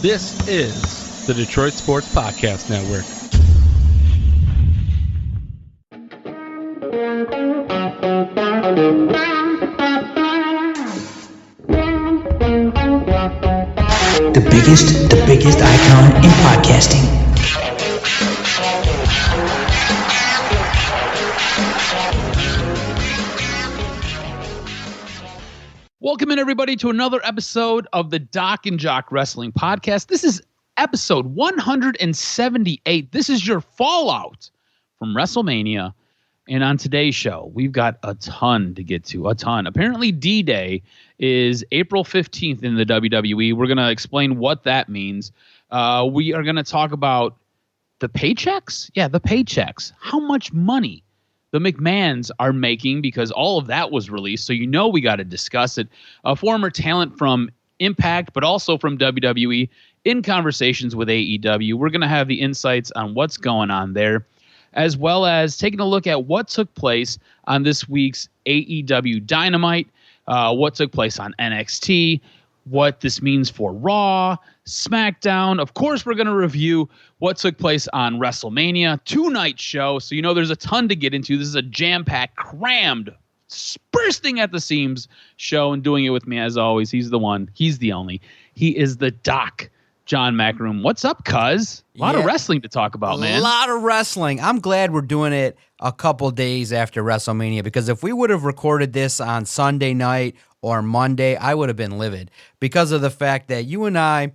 This is the Detroit Sports Podcast Network. The biggest icon in podcasting. Welcome in, everybody, to another episode of the DocNJock Wrestling Podcast. This is episode 178. This is your fallout from WrestleMania. And on today's show, we've got a ton to get to, a ton. Apparently, D-Day is April 15th in the WWE. We're going to explain what that means. We are going to talk about the paychecks. Yeah, the paychecks. How much money the McMahons are making, because all of that was released. So you know we got to discuss it. A former talent from Impact, but also from WWE, in conversations with AEW. We're going to have the insights on what's going on there, as well as taking a look at what took place on this week's AEW Dynamite, what took place on NXT, what this means for Raw, SmackDown. Of course, we're going to review what took place on WrestleMania, two-night show. So you know there's a ton to get into. This is a jam-packed, crammed, bursting at the seams show, and doing it with me, as always, he's the one, he's the only. He is the Doc, John McEnroe. What's up, cuz? A lot of wrestling to talk about, man. A lot of wrestling. I'm glad we're doing it a couple days after WrestleMania, because if we would have recorded this on Sunday night or Monday, I would have been livid, because of the fact that you and I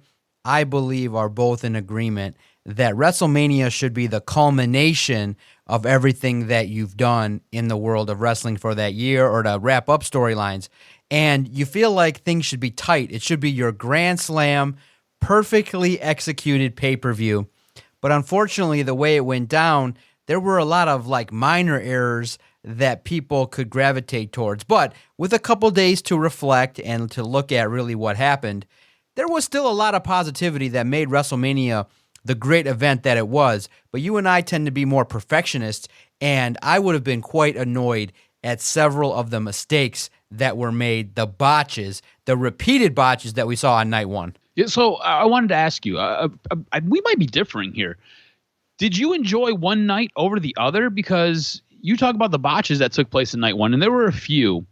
believe, are both in agreement that WrestleMania should be the culmination of everything that you've done in the world of wrestling for that year, or to wrap up storylines. And you feel like things should be tight. It should be your Grand Slam, perfectly executed pay-per-view. But unfortunately, the way it went down, there were a lot of like minor errors that people could gravitate towards. But with a couple days to reflect and to look at really what happened, there was still a lot of positivity that made WrestleMania the great event that it was. But you and I tend to be more perfectionists, and I would have been quite annoyed at several of the mistakes that were made, the botches, the repeated botches that we saw on night one. Yeah, so I wanted to ask you, we might be differing here. Did you enjoy one night over the other? Because you talk about the botches that took place in night one, and there were a few.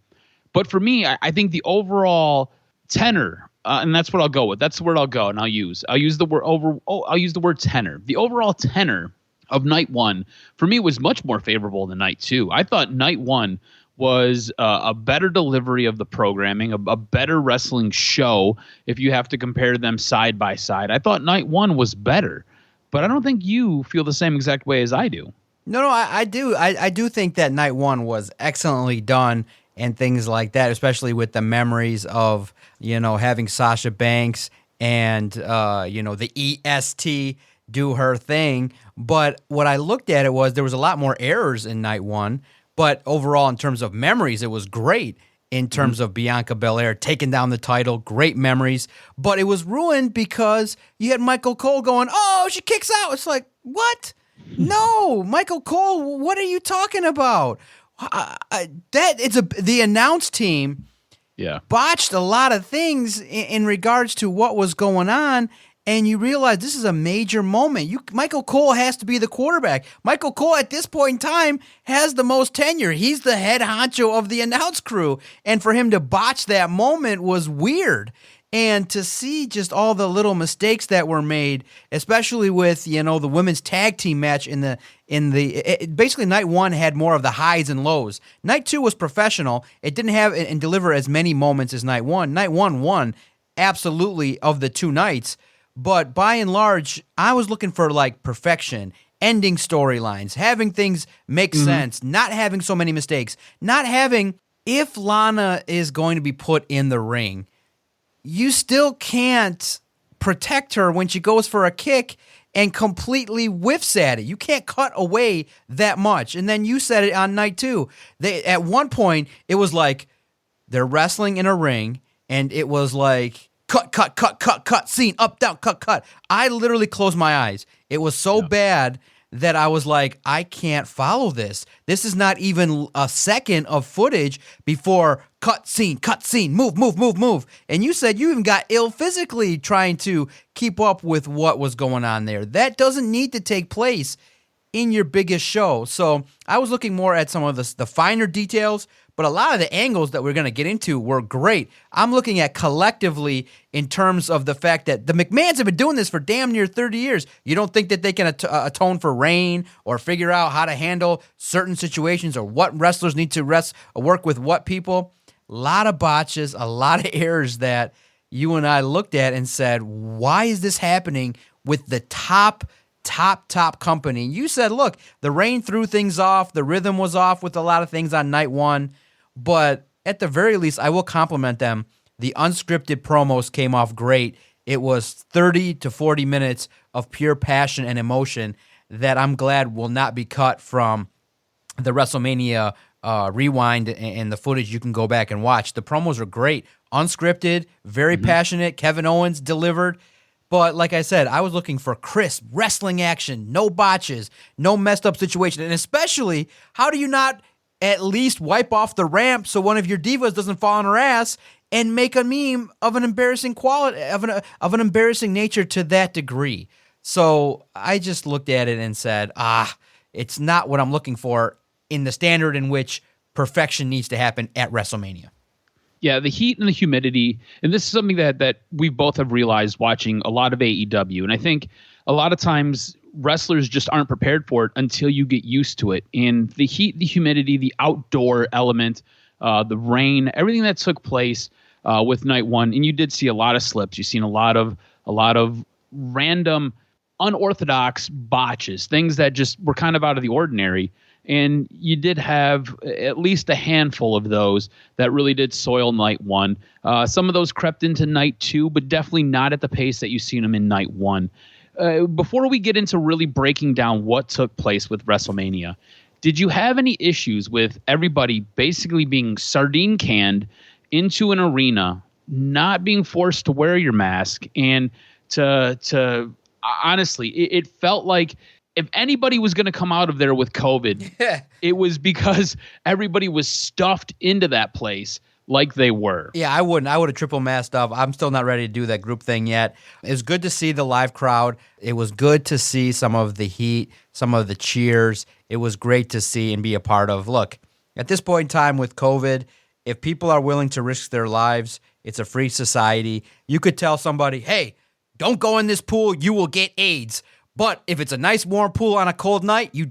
But for me, I think the overall tenor, and that's what I'll go with. That's the word I'll go, and I'll use the word tenor. The overall tenor of night one for me was much more favorable than night two. I thought night one was a better delivery of the programming, a better wrestling show if you have to compare them side by side. I thought night one was better, but I don't think you feel the same exact way as I do. No, I do. I do think that night one was excellently done and things like that, especially with the memories of, having Sasha Banks and, the EST do her thing. But what I looked at it was there was a lot more errors in night one. But overall, in terms of memories, it was great in terms of Bianca Belair taking down the title. Great memories. But it was ruined because you had Michael Cole going, oh, she kicks out. It's like, what? No, Michael Cole, what are you talking about? The announce team botched a lot of things in regards to what was going on. And you realize this is a major moment. Michael Cole has to be the quarterback. Michael Cole, at this point in time, has the most tenure. He's the head honcho of the announce crew. And for him to botch that moment was weird. And to see just all the little mistakes that were made, especially with, the women's tag team match basically night one had more of the highs and lows. Night two was professional. It didn't have and deliver as many moments as night one. Night one won absolutely of the two nights. But by and large, I was looking for like perfection, ending storylines, having things make sense, not having so many mistakes, not having, if Lana is going to be put in the ring, you still can't protect her when she goes for a kick and completely whiffs at it. You can't cut away that much. And then you said it on night two. At one point, it was like they're wrestling in a ring, and it was like, cut, scene, up, down, cut. I literally closed my eyes. It was so bad that I was like, I can't follow this. This is not even a second of footage before cut scene, move. And you said you even got ill physically trying to keep up with what was going on there. That doesn't need to take place in your biggest show. So I was looking more at some of the finer details, but a lot of the angles that we're going to get into were great. I'm looking at collectively in terms of the fact that the McMahons have been doing this for damn near 30 years. You don't think that they can atone for rain or figure out how to handle certain situations or what wrestlers need to work with what people? A lot of botches, a lot of errors that you and I looked at and said, why is this happening with the top company? You said, look, the rain threw things off. The rhythm was off with a lot of things on night one. But at the very least, I will compliment them. The unscripted promos came off great. It was 30 to 40 minutes of pure passion and emotion that I'm glad will not be cut from the WrestleMania rewind and the footage you can go back and watch. The promos are great. Unscripted, very passionate. Kevin Owens delivered. But like I said, I was looking for crisp wrestling action, no botches, no messed up situation. And especially, how do you not at least wipe off the ramp so one of your divas doesn't fall on her ass and make a meme of an embarrassing quality, of an embarrassing nature to that degree? So I just looked at it and said, it's not what I'm looking for in the standard in which perfection needs to happen at WrestleMania. Yeah, the heat and the humidity, and this is something that we both have realized watching a lot of AEW, and I think a lot of times wrestlers just aren't prepared for it until you get used to it. And the heat, the humidity, the outdoor element, the rain, everything that took place with night one, and you did see a lot of slips. You've seen a lot of random, unorthodox botches, things that just were kind of out of the ordinary. And you did have at least a handful of those that really did soil night one. Some of those crept into night two, but definitely not at the pace that you've seen them in night one. Before we get into really breaking down what took place with WrestleMania, did you have any issues with everybody basically being sardine canned into an arena, not being forced to wear your mask, and to honestly, it felt like if anybody was going to come out of there with COVID, it was because everybody was stuffed into that place like they were. Yeah, I wouldn't. I would have triple masked up. I'm still not ready to do that group thing yet. It was good to see the live crowd. It was good to see some of the heat, some of the cheers. It was great to see and be a part of. Look, at this point in time with COVID, if people are willing to risk their lives, it's a free society. You could tell somebody, hey, don't go in this pool, you will get AIDS. But if it's a nice warm pool on a cold night, you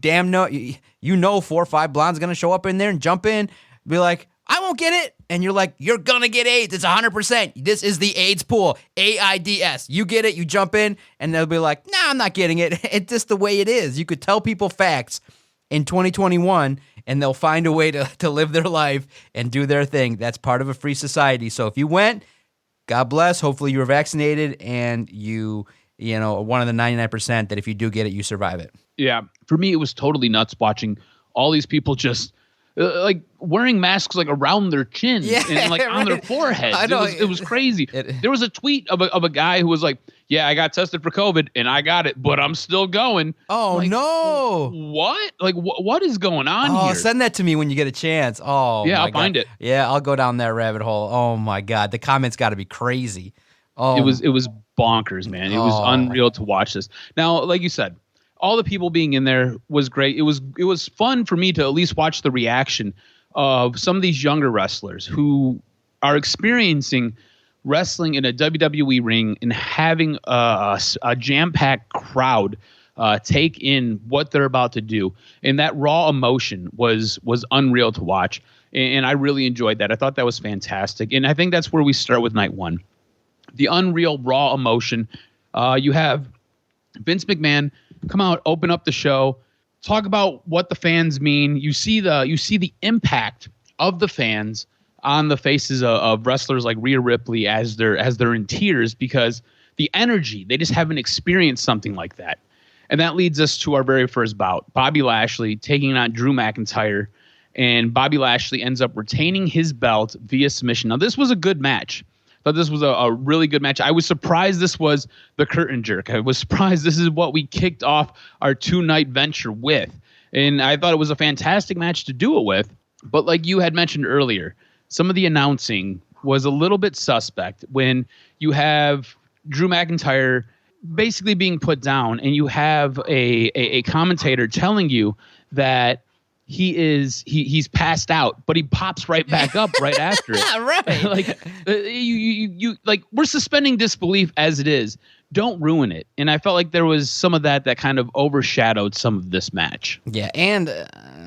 know 4 or 5 blondes going to show up in there and jump in, be like, I won't get it. And you're like, you're going to get AIDS. It's 100%. This is the AIDS pool, AIDS. You get it, you jump in, and they'll be like, nah, I'm not getting it. It's just the way it is. You could tell people facts in 2021, and they'll find a way to live their life and do their thing. That's part of a free society. So if you went, God bless. Hopefully you were vaccinated and you one of the 99% that if you do get it, you survive it. Yeah. For me, it was totally nuts watching all these people just like wearing masks like around their chin and like on their foreheads. It was crazy. There was a tweet of a guy who was like, yeah, I got tested for COVID and I got it, but I'm still going. Oh, like, no. What? Like, what is going on here? Oh, send that to me when you get a chance. Oh, yeah, I'll God. find it. Yeah, I'll go down that rabbit hole. Oh, my God. The comments got to be crazy. Oh. It was bonkers, man. It was unreal to watch this. Now, like you said, all the people being in there was great. It was fun for me to at least watch the reaction of some of these younger wrestlers who are experiencing wrestling in a WWE ring and having a jam-packed crowd take in what they're about to do. And that raw emotion was unreal to watch. And I really enjoyed that. I thought that was fantastic. And I think that's where we start with night one. The unreal raw emotion. You have Vince McMahon come out, open up the show, talk about what the fans mean. You see the impact of the fans on the faces of wrestlers like Rhea Ripley as they're in tears because the energy, they just haven't experienced something like that. And that leads us to our very first bout. Bobby Lashley taking on Drew McIntyre, and Bobby Lashley ends up retaining his belt via submission. Now, this was a good match. Thought this was a really good match. I was surprised this was the curtain jerk. I was surprised this is what we kicked off our 2-night venture with. And I thought it was a fantastic match to do it with. But like you had mentioned earlier, some of the announcing was a little bit suspect when you have Drew McIntyre basically being put down and you have a commentator telling you that he's passed out, but he pops right back up right after it. Right. Like you like, we're suspending disbelief as it is. Don't ruin it. And I felt like there was some of that kind of overshadowed some of this match. Yeah, and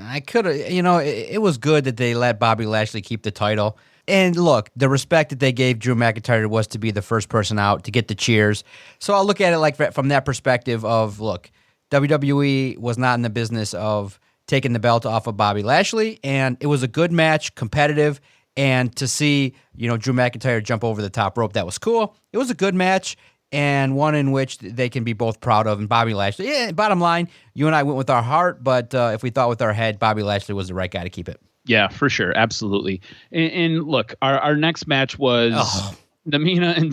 I could have, it was good that they let Bobby Lashley keep the title. And look, the respect that they gave Drew McIntyre was to be the first person out to get the cheers. So I'll look at it like from that perspective of, look, WWE was not in the business of taking the belt off of Bobby Lashley, and it was a good match, competitive, and to see, Drew McIntyre jump over the top rope, that was cool. It was a good match, and one in which they can be both proud of. And Bobby Lashley, bottom line, you and I went with our heart, but if we thought with our head, Bobby Lashley was the right guy to keep it. Yeah, for sure. Absolutely. And look, our next match was Natalya and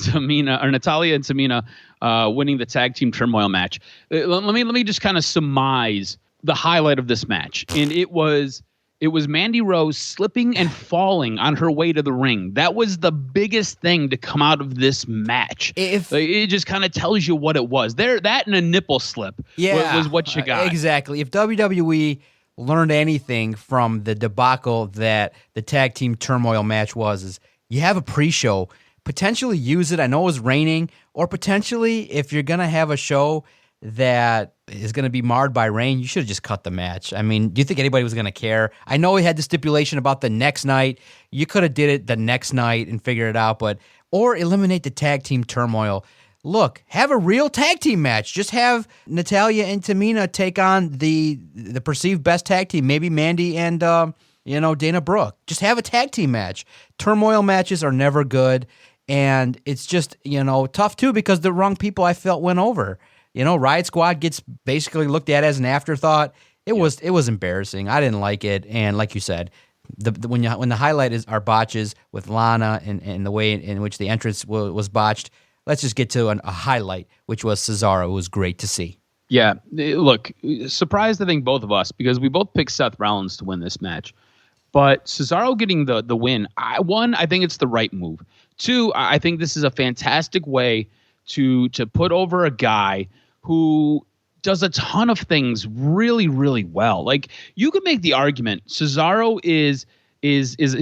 Tamina winning the tag team turmoil match. Let me just kind of surmise the highlight of this match. And it was Mandy Rose slipping and falling on her way to the ring. That was the biggest thing to come out of this match. It just kind of tells you what it was. That and a nipple slip was what you got. Exactly. If WWE learned anything from the debacle that the tag team turmoil match is you have a pre-show, potentially use it. I know it was raining, or potentially if you're going to have a show that is going to be marred by rain, you should have just cut the match. I mean, do you think anybody was going to care? I know we had the stipulation about the next night. You could have did it the next night and figured it out, or eliminate the tag team turmoil. Look, have a real tag team match. Just have Natalya and Tamina take on the perceived best tag team, maybe Mandy and Dana Brooke. Just have a tag team match. Turmoil matches are never good, and it's just tough too because the wrong people I felt went over. Riot Squad gets basically looked at as an afterthought. It was embarrassing. I didn't like it, and like you said, when the highlight is our botches with Lana and the way in which the entrance was botched. Let's just get to a highlight, which was Cesaro. It was great to see. Yeah, look, surprised I think both of us because we both picked Seth Rollins to win this match. But Cesaro getting the win, I think it's the right move. 2, I think this is a fantastic way to put over a guy who does a ton of things really, really well. Like, you could make the argument Cesaro is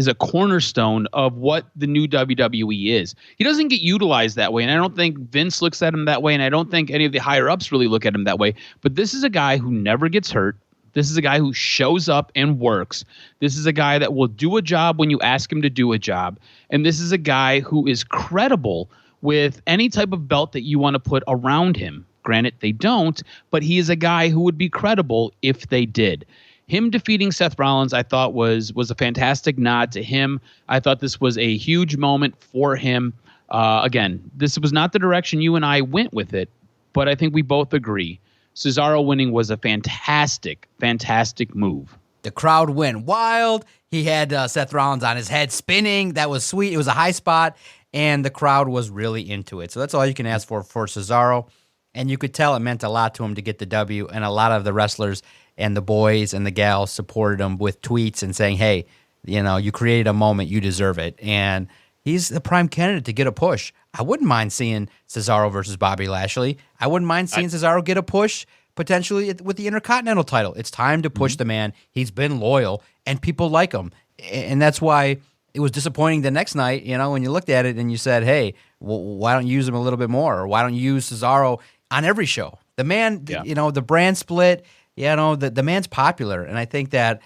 a cornerstone of what the new WWE is. He doesn't get utilized that way, and I don't think Vince looks at him that way, and I don't think any of the higher-ups really look at him that way. But this is a guy who never gets hurt. This is a guy who shows up and works. This is a guy that will do a job when you ask him to do a job. And this is a guy who is credible with any type of belt that you want to put around him. Granted, they don't, but he is a guy who would be credible if they did. Him defeating Seth Rollins, I thought was a fantastic nod to him. I thought this was a huge moment for him. Again, this was not the direction you and I went with it, but I think we both agree. Cesaro winning was a fantastic, fantastic move. The crowd went wild. He had Seth Rollins on his head spinning. That was sweet. It was a high spot, and the crowd was really into it. So that's all you can ask for Cesaro. And you could tell it meant a lot to him to get the W, and a lot of the wrestlers and the boys and the gals supported him with tweets and saying, hey, you created a moment, you deserve it. And he's the prime candidate to get a push. I wouldn't mind seeing Cesaro versus Bobby Lashley. I wouldn't mind seeing Cesaro get a push potentially with the Intercontinental title. It's time to push the man. He's been loyal, and people like him. And that's why it was disappointing the next night, when you looked at it and you said, hey, why don't you use him a little bit more? Or why don't you use Cesaro on every show? The man, the brand split, the man's popular. And I think that,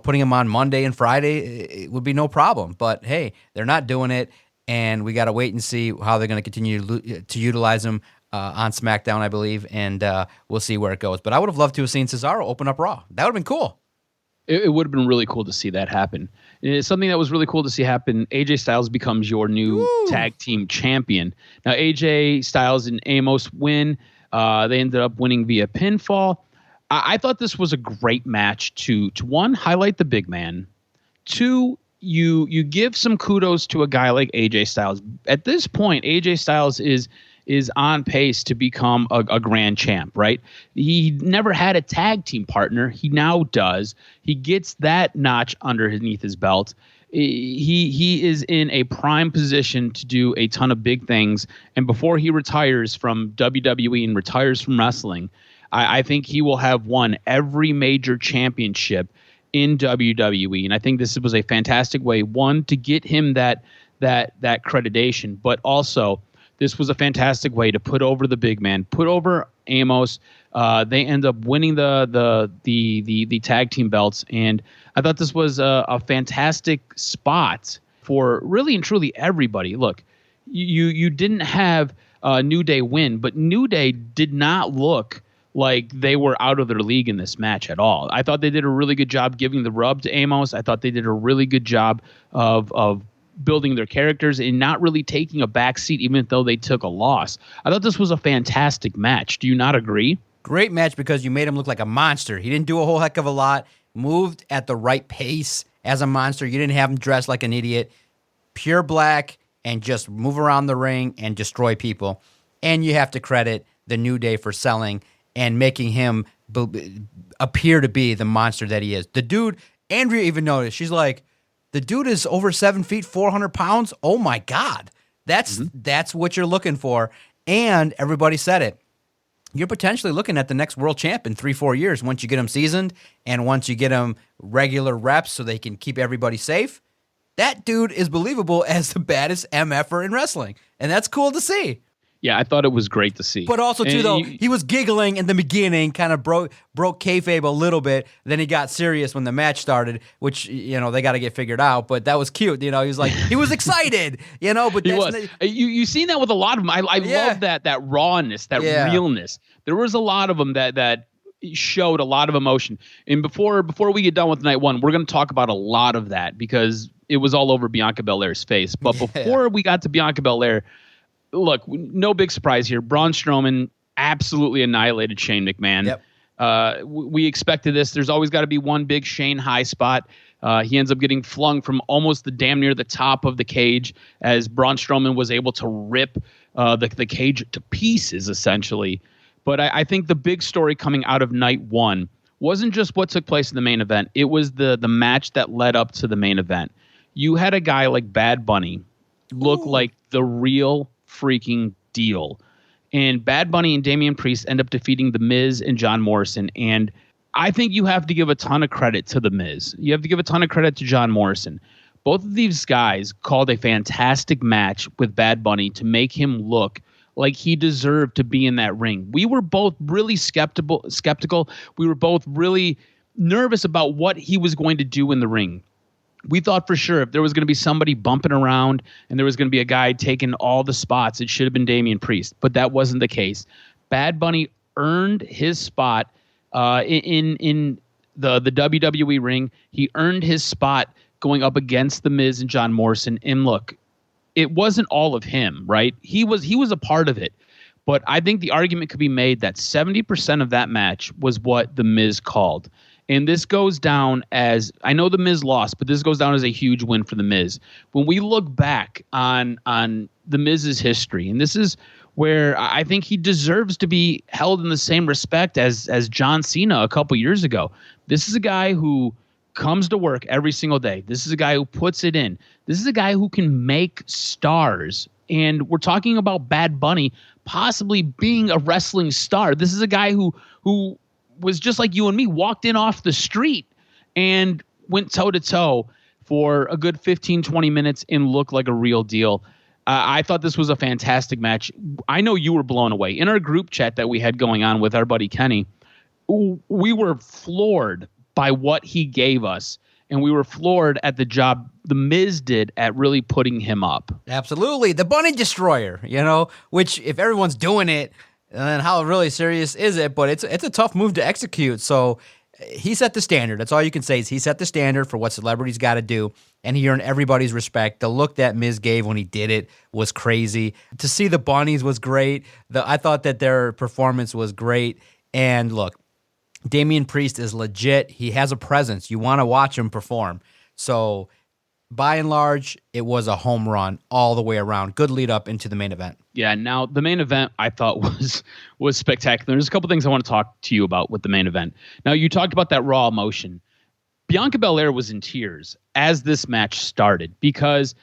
putting him on Monday and Friday, it would be no problem. But, hey, they're not doing it, and we got to wait and see how they're going to continue to utilize him on SmackDown, I believe, and we'll see where it goes. But I would have loved to have seen Cesaro open up Raw. That would have been cool. It would have been really cool to see that happen. It's something that was really cool to see happen. AJ Styles becomes your new tag team champion. Now, AJ Styles and Amos win. They ended up winning via pinfall. I thought this was a great match to one, highlight the big man. 2, you give some kudos to a guy like AJ Styles. At this point, AJ Styles is on pace to become a grand champ, right? He never had a tag team partner. He now does. He gets that notch underneath his belt. He is in a prime position to do a ton of big things. And before he retires from WWE and retires from wrestling, I think he will have won every major championship in WWE. And I think this was a fantastic way, one, to get him that accreditation, but also this was a fantastic way to put over the big man, put over Amos. They end up winning the tag team belts, and I thought this was a fantastic spot for really and truly everybody. Look, you didn't have New Day win, but New Day did not look like they were out of their league in this match at all. I thought they did a really good job giving the rub to Amos. I thought they did a really good job of building their characters and not really taking a back seat, even though they took a loss. I thought this was a fantastic match. Do you not agree? Great match because you made him look like a monster. He didn't do a whole heck of a lot, moved at the right pace as a monster. You didn't have him dressed like an idiot. Pure black and just move around the ring and destroy people. And you have to credit the New Day for selling and making him appear to be the monster that he is. The dude, Andrea even noticed, she's like, the dude is over 7 feet, 400 pounds. Oh my God. That's what you're looking for. And everybody said it. You're potentially looking at the next world champ in 3-4 years once you get him seasoned and once you get him regular reps so they can keep everybody safe. That dude is believable as the baddest MFer in wrestling. And that's cool to see. Yeah, I thought it was great to see. But also, too, though, he was giggling in the beginning, kind of broke kayfabe a little bit. Then he got serious when the match started, which, they got to get figured out. But that was cute. He was like, he was excited, but he was. You seen that with a lot of them. I love that rawness, that realness. There was a lot of them that showed a lot of emotion. And before we get done with night one, we're going to talk about a lot of that because it was all over Bianca Belair's face. But before we got to Bianca Belair, look, no big surprise here. Braun Strowman absolutely annihilated Shane McMahon. Yep. We expected this. There's always got to be one big Shane high spot. He ends up getting flung from almost the damn near the top of the cage as Braun Strowman was able to rip the cage to pieces, essentially. But I think the big story coming out of night one wasn't just what took place in the main event. It was the match that led up to the main event. You had a guy like Bad Bunny look like the real freaking deal. And Bad Bunny and Damian Priest end up defeating The Miz and John Morrison. And I think you have to give a ton of credit to The Miz. You have to give a ton of credit to John Morrison. Both of these guys called a fantastic match with Bad Bunny to make him look like he deserved to be in that ring. We were both really skeptical. We were both really nervous about what he was going to do in the ring. We thought for sure if there was going to be somebody bumping around and there was going to be a guy taking all the spots, it should have been Damian Priest. But that wasn't the case. Bad Bunny earned his spot in the WWE ring. He earned his spot going up against The Miz and John Morrison. And look, it wasn't all of him, right? He was a part of it. But I think the argument could be made that 70% of that match was what The Miz called. And this goes down as, I know The Miz lost, but this goes down as a huge win for The Miz. When we look back on The Miz's history, and this is where I think he deserves to be held in the same respect as John Cena a couple years ago. This is a guy who comes to work every single day. This is a guy who puts it in. This is a guy who can make stars. And we're talking about Bad Bunny possibly being a wrestling star. This is a guy who was just like you and me, walked in off the street and went toe-to-toe for a good 15, 20 minutes and looked like a real deal. I thought this was a fantastic match. I know you were blown away. In our group chat that we had going on with our buddy Kenny, we were floored by what he gave us, and we were floored at the job The Miz did at really putting him up. Absolutely. The Bunny Destroyer, which if everyone's doing it, and how really serious is it? But it's a tough move to execute. So he set the standard. That's all you can say is he set the standard for what celebrities got to do, and he earned everybody's respect. The look that Miz gave when he did it was crazy. To see the Bunnies was great. I thought that their performance was great. And look, Damian Priest is legit. He has a presence. You want to watch him perform. So by and large, it was a home run all the way around. Good lead up into the main event. Yeah, now the main event I thought was spectacular. There's a couple things I want to talk to you about with the main event. Now, you talked about that Raw emotion. Bianca Belair was in tears as this match started because,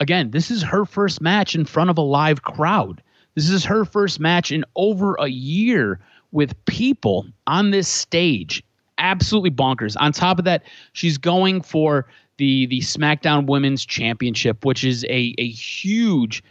again, this is her first match in front of a live crowd. This is her first match in over a year with people on this stage. Absolutely bonkers. On top of that, she's going for the SmackDown Women's Championship, which is a huge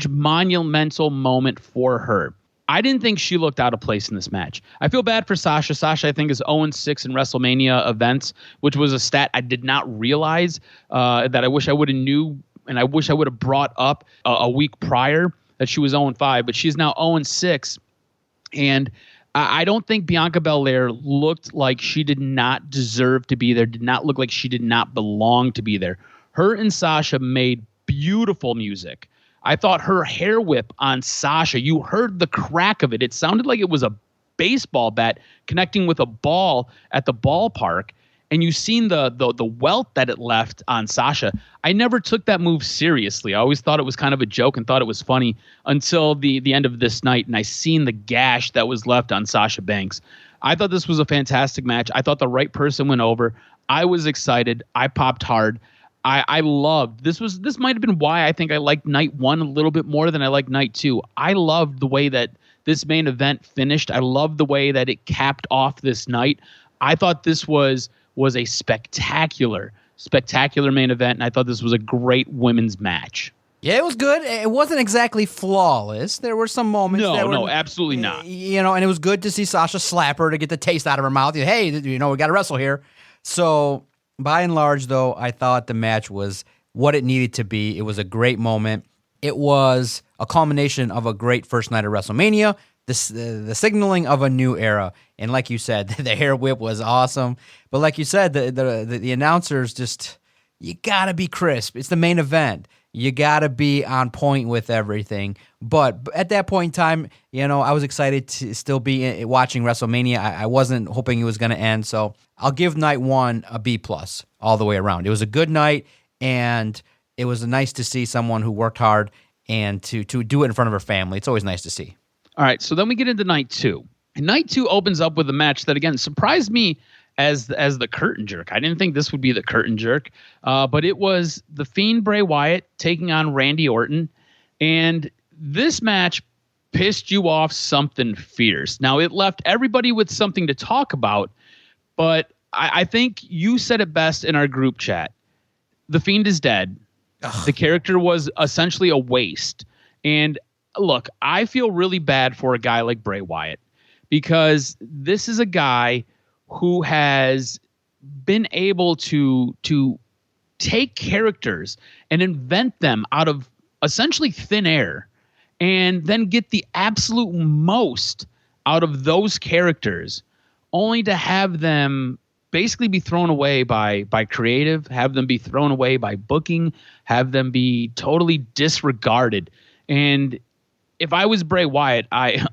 monumental moment for her. I didn't think she looked out of place in this match. I feel bad for Sasha. Sasha, I think, is 0-6 in WrestleMania events, which was a stat I did not realize that I wish I would have knew, and I wish I would have brought up a week prior that she was 0-5, but she's now 0-6. And I don't think Bianca Belair looked like she did not deserve to be there, did not look like she did not belong to be there. Her and Sasha made beautiful music. I thought her hair whip on Sasha, you heard the crack of it. It sounded like it was a baseball bat connecting with a ball at the ballpark. And you seen the welt that it left on Sasha. I never took that move seriously. I always thought it was kind of a joke and thought it was funny until the end of this night, and I seen the gash that was left on Sasha Banks. I thought this was a fantastic match. I thought the right person went over. I was excited. I popped hard. I loved this. This might have been why I think I liked night one a little bit more than I liked night two. I loved the way that this main event finished. I loved the way that it capped off this night. I thought this was a spectacular main event, and I thought this was a great women's match. Yeah, it was good. It wasn't exactly flawless. There were some moments. No, absolutely not. And it was good to see Sasha slap her to get the taste out of her mouth. Hey, we got to wrestle here. So, by and large, though, I thought the match was what it needed to be. It was a great moment. It was a culmination of a great first night of WrestleMania, the signaling of a new era. And like you said, the hair whip was awesome. But like you said, the announcers just, you got to be crisp. It's the main event. You got to be on point with everything. But at that point in time, I was excited to still be watching WrestleMania. I wasn't hoping it was going to end. So I'll give night one a B+ all the way around. It was a good night, and it was nice to see someone who worked hard and to do it in front of her family. It's always nice to see. All right, so then we get into night two. And night two opens up with a match that, again, surprised me as the curtain jerk. I didn't think this would be the curtain jerk, but it was the Fiend Bray Wyatt taking on Randy Orton. And this match pissed you off something fierce. Now, it left everybody with something to talk about, but I think you said it best in our group chat. The Fiend is dead. Ugh. The character was essentially a waste. And look, I feel really bad for a guy like Bray Wyatt because this is a guy who has been able to take characters and invent them out of essentially thin air and then get the absolute most out of those characters, only to have them basically be thrown away by creative, have them be thrown away by booking, have them be totally disregarded. And if I was Bray Wyatt, I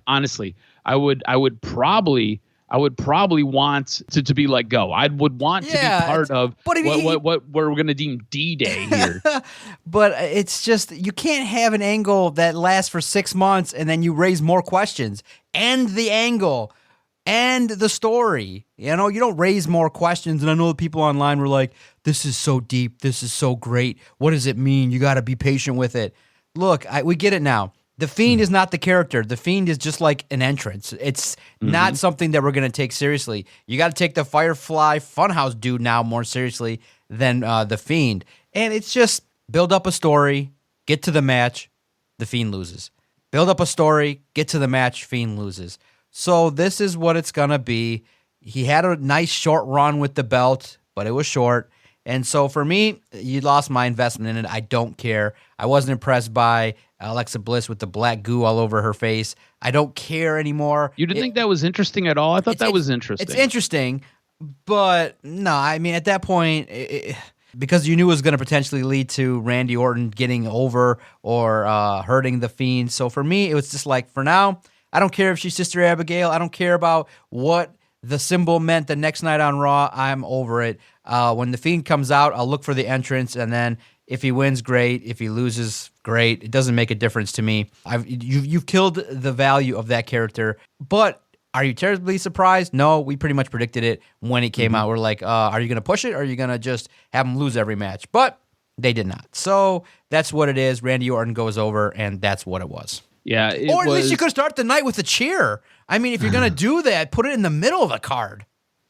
would probably want to be let go. I would want to be part of what we're going to deem D-Day here. But it's just, you can't have an angle that lasts for 6 months and then you raise more questions. And the angle and the story. You don't raise more questions. And I know the people online were like, this is so deep. This is so great. What does it mean? You got to be patient with it. Look, we get it now. The Fiend is not the character. The Fiend is just like an entrance. It's not something that we're going to take seriously. You got to take the Firefly Funhouse dude now more seriously than the Fiend. And it's just build up a story, get to the match, the Fiend loses. Build up a story, get to the match, Fiend loses. So this is what it's going to be. He had a nice short run with the belt, but it was short. And so for me, you lost my investment in it. I don't care. I wasn't impressed by Alexa Bliss with the black goo all over her face. I don't care anymore. You didn't think that was interesting at all? I thought that was interesting. It's interesting, but no, I mean, at that point, because you knew it was going to potentially lead to Randy Orton getting over or hurting the Fiend. So for me, it was just like, for now, I don't care if she's Sister Abigail. I don't care about what the symbol meant the next night on Raw. I'm over it. When the Fiend comes out, I'll look for the entrance, and then if he wins, great. If he loses, great. It doesn't make a difference to me. You've killed the value of that character. But are you terribly surprised? No, we pretty much predicted it when he came out. We're like, are you going to push it, or are you going to just have him lose every match? But they did not. So that's what it is. Randy Orton goes over, and that's what it was. Yeah. Or at least you could start the night with a cheer. I mean, if you're going to do that, put it in the middle of the card.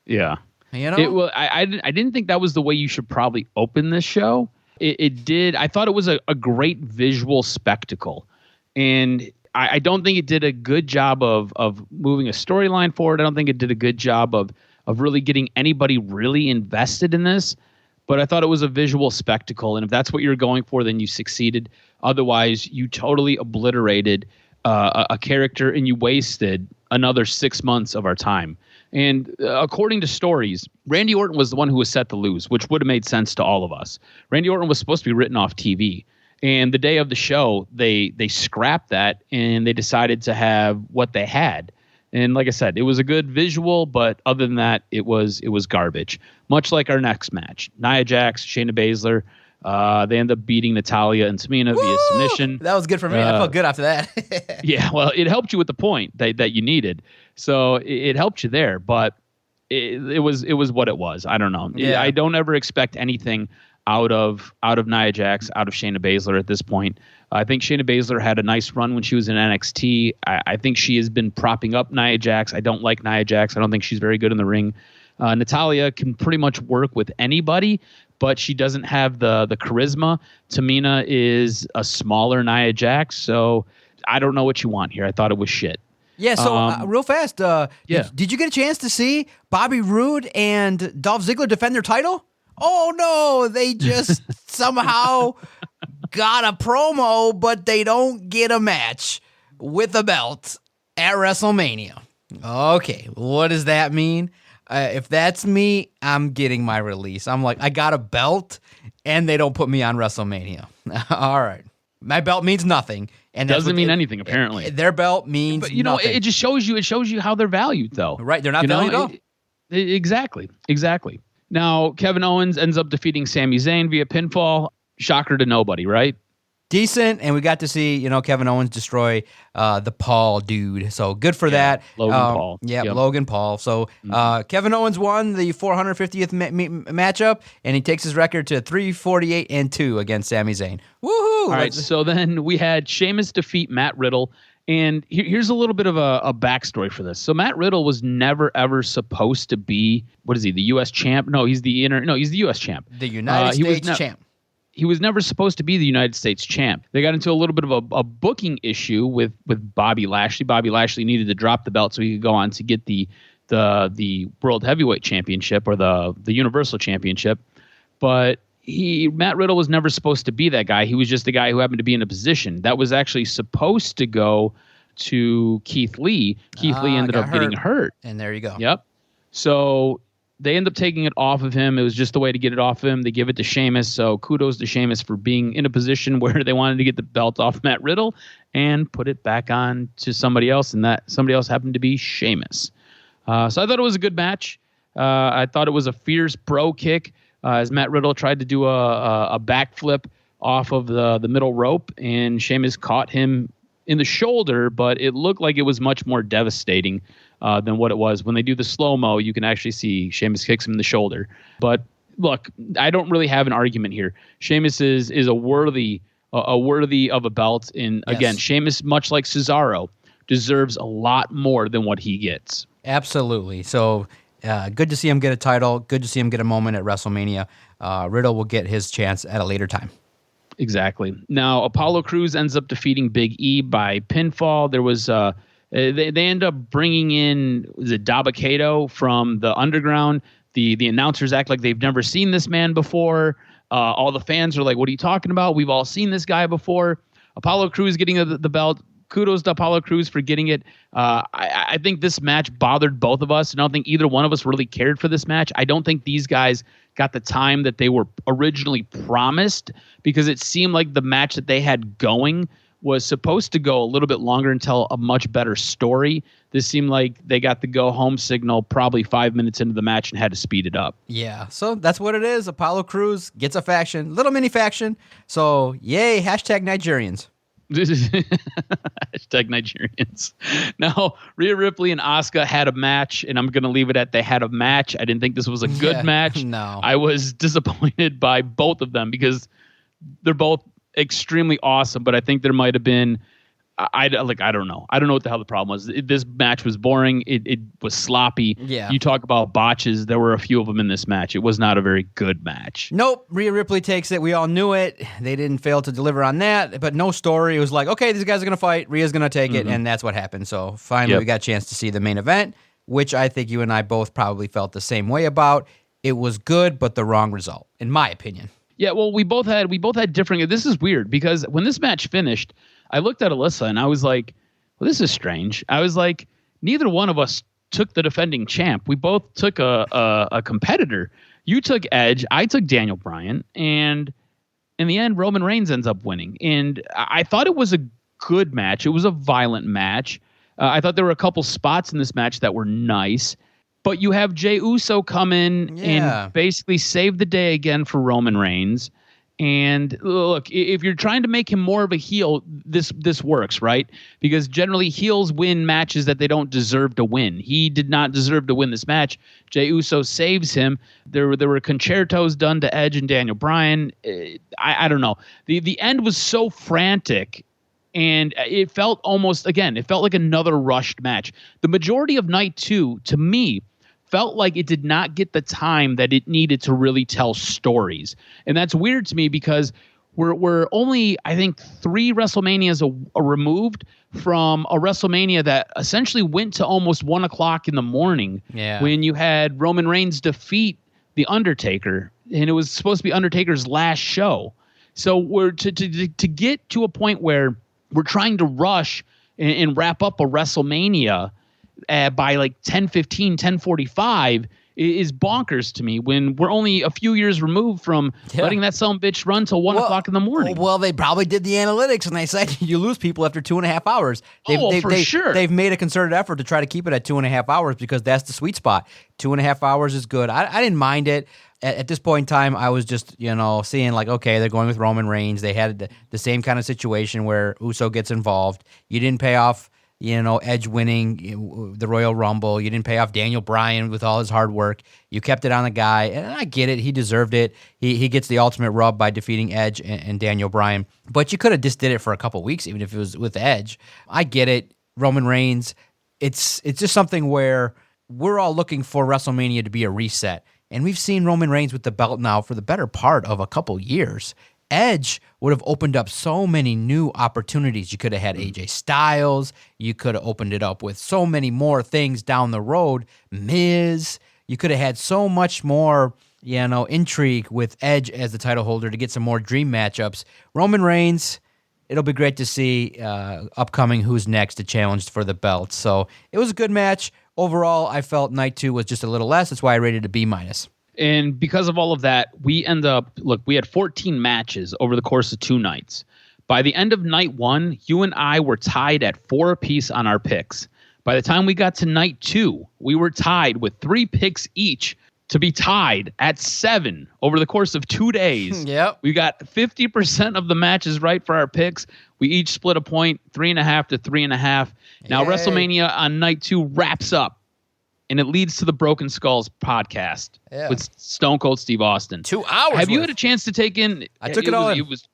Yeah. You know? I didn't think that was the way you should probably open this show. It did. I thought it was a great visual spectacle. And I don't think it did a good job of moving a storyline forward. I don't think it did a good job of really getting anybody really invested in this. But I thought it was a visual spectacle. And if that's what you're going for, then you succeeded. Otherwise, you totally obliterated a character and you wasted another 6 months of our time. And according to stories, Randy Orton was the one who was set to lose, which would have made sense to all of us. Randy Orton was supposed to be written off TV. And the day of the show, they scrapped that and they decided to have what they had. And like I said, it was a good visual, but other than that, it was garbage. Much like our next match. Nia Jax, Shayna Baszler, they end up beating Natalya and Tamina via submission. That was good for me. I felt good after that. Yeah, well, it helped you with the point that you needed. So it helped you there, but it was what it was. I don't know. Yeah. I don't ever expect anything out of Nia Jax, out of Shayna Baszler at this point. I think Shayna Baszler had a nice run when she was in NXT. I think she has been propping up Nia Jax. I don't like Nia Jax. I don't think she's very good in the ring. Natalya can pretty much work with anybody, but she doesn't have the charisma. Tamina is a smaller Nia Jax, so I don't know what you want here. I thought it was shit. Yeah, so real fast, did you get a chance to see Bobby Roode and Dolph Ziggler defend their title? Oh, no, they just somehow got a promo, but they don't get a match with a belt at WrestleMania. Okay, what does that mean? If that's me, I'm getting my release. I'm like, I got a belt, and they don't put me on WrestleMania. All right. My belt means nothing. And doesn't mean anything, apparently. Their belt means nothing. But, nothing. It just shows you how they're valued, though. Right, they're not valued at all. Exactly. Now, Kevin Owens ends up defeating Sami Zayn via pinfall. Shocker to nobody, right? Decent, and we got to see, Kevin Owens destroy the Paul dude. So good for that. Logan Paul. Yeah, yep. Logan Paul. So Kevin Owens won the 450th matchup, and he takes his record to 348-2 against Sami Zayn. Woohoo! All right, so then we had Sheamus defeat Matt Riddle. And here's a little bit of a backstory for this. So Matt Riddle was never, ever supposed to be, what is he, the U.S. champ? No, he's the U.S. champ. The United States champ. He was never supposed to be the United States champ. They got into a little bit of a booking issue with Bobby Lashley. Bobby Lashley needed to drop the belt so he could go on to get the World Heavyweight Championship or the Universal Championship. But Matt Riddle was never supposed to be that guy. He was just the guy who happened to be in a position. That was actually supposed to go to Keith Lee. Keith Lee ended up getting hurt. And there you go. Yep. So they end up taking it off of him. It was just the way to get it off of him. They give it to Sheamus. So kudos to Sheamus for being in a position where they wanted to get the belt off Matt Riddle and put it back on to somebody else. And that somebody else happened to be Sheamus. So I thought it was a good match. I thought it was a fierce bro kick. As Matt Riddle tried to do a backflip off of the middle rope, and Sheamus caught him in the shoulder, but it looked like it was much more devastating than what it was. When they do the slow-mo, you can actually see Sheamus kicks him in the shoulder. But look, I don't really have an argument here. Sheamus is a worthy of a belt, and again, Sheamus, much like Cesaro, deserves a lot more than what he gets. Absolutely. So good to see him get a title. Good to see him get a moment at WrestleMania. Riddle will get his chance at a later time. Exactly. Now, Apollo Crews ends up defeating Big E by pinfall. There was they end up bringing in the Dabba-Kato from the Underground. The announcers act like they've never seen this man before. All the fans are like, "What are you talking about? We've all seen this guy before." Apollo Crews getting the belt. Kudos to Apollo Crews for getting it. I think this match bothered both of us, and I don't think either one of us really cared for this match. I don't think these guys got the time that they were originally promised, because it seemed like the match that they had going was supposed to go a little bit longer and tell a much better story. This seemed like they got the go-home signal probably 5 minutes into the match and had to speed it up. Yeah, so that's what it is. Apollo Crews gets a faction, little mini faction. So, yay, hashtag Nigerians. Hashtag Nigerians. Now, Rhea Ripley and Asuka had a match, and I'm going to leave it at they had a match. I didn't think this was a good match. No. I was disappointed by both of them because they're both extremely awesome, but I think there might have been I don't know. I don't know what the hell the problem was. This match was boring. It was sloppy. Yeah. You talk about botches. There were a few of them in this match. It was not a very good match. Nope. Rhea Ripley takes it. We all knew it. They didn't fail to deliver on that, but no story. It was like, okay, these guys are going to fight. Rhea's going to take it, and that's what happened. So finally we got a chance to see the main event, which I think you and I both probably felt the same way about. It was good, but the wrong result, in my opinion. Yeah, well, we both had different. This is weird because when this match finished, I looked at Alyssa and I was like, well, this is strange. I was like, neither one of us took the defending champ. We both took a competitor. You took Edge. I took Daniel Bryan. And in the end, Roman Reigns ends up winning. And I thought it was a good match. It was a violent match. I thought there were a couple spots in this match that were nice. But you have Jey Uso come in and basically save the day again for Roman Reigns. And look, if you're trying to make him more of a heel, this works, right? Because generally heels win matches that they don't deserve to win. He did not deserve to win this match. Jey Uso saves him. There were concertos done to Edge and Daniel Bryan. I don't know. The end was so frantic, and it felt like another rushed match. The majority of night 2, to me, felt like it did not get the time that it needed to really tell stories. And that's weird to me because we're only, I think, 3 WrestleManias removed from a WrestleMania that essentially went to almost 1 o'clock in the morning when you had Roman Reigns defeat The Undertaker, and it was supposed to be Undertaker's last show. So we're to get to a point where we're trying to rush and wrap up a WrestleMania by like 10:15, 10:45 is bonkers to me when we're only a few years removed from letting that son of a bitch run till 1 o'clock in the morning. Well, they probably did the analytics and they said you lose people after 2.5 hours. Sure. They've made a concerted effort to try to keep it at 2.5 hours because that's the sweet spot. 2.5 hours is good. I didn't mind it. At this point in time, I was just, seeing like, okay, they're going with Roman Reigns. They had the same kind of situation where Uso gets involved. You didn't pay off Edge winning the Royal Rumble. You didn't pay off Daniel Bryan with all his hard work. You kept it on the guy, and I get it. He deserved it. He gets the ultimate rub by defeating Edge and Daniel Bryan. But you could have just did it for a couple weeks, even if it was with Edge. I get it. Roman Reigns, it's just something where we're all looking for WrestleMania to be a reset. And we've seen Roman Reigns with the belt now for the better part of a couple years. Edge would have opened up so many new opportunities. You could have had AJ Styles. You could have opened it up with so many more things down the road. Miz. You could have had so much more, intrigue with Edge as the title holder to get some more dream matchups. Roman Reigns, it'll be great to see upcoming who's next to challenge for the belt. So it was a good match. Overall, I felt night 2 was just a little less. That's why I rated it a B-. And because of all of that, we had 14 matches over the course of 2 nights. By the end of night 1, you and I were tied at 4 apiece on our picks. By the time we got to night 2, we were tied with 3 picks each to be tied at 7 over the course of 2 days. Yep. We got 50% of the matches right for our picks. We each split a point, 3.5 to 3.5. Now, Yay. WrestleMania on night 2 wraps up. And it leads to the Broken Skulls podcast with Stone Cold Steve Austin. 2 hours. Have you had a chance to take in? I took it all in. It was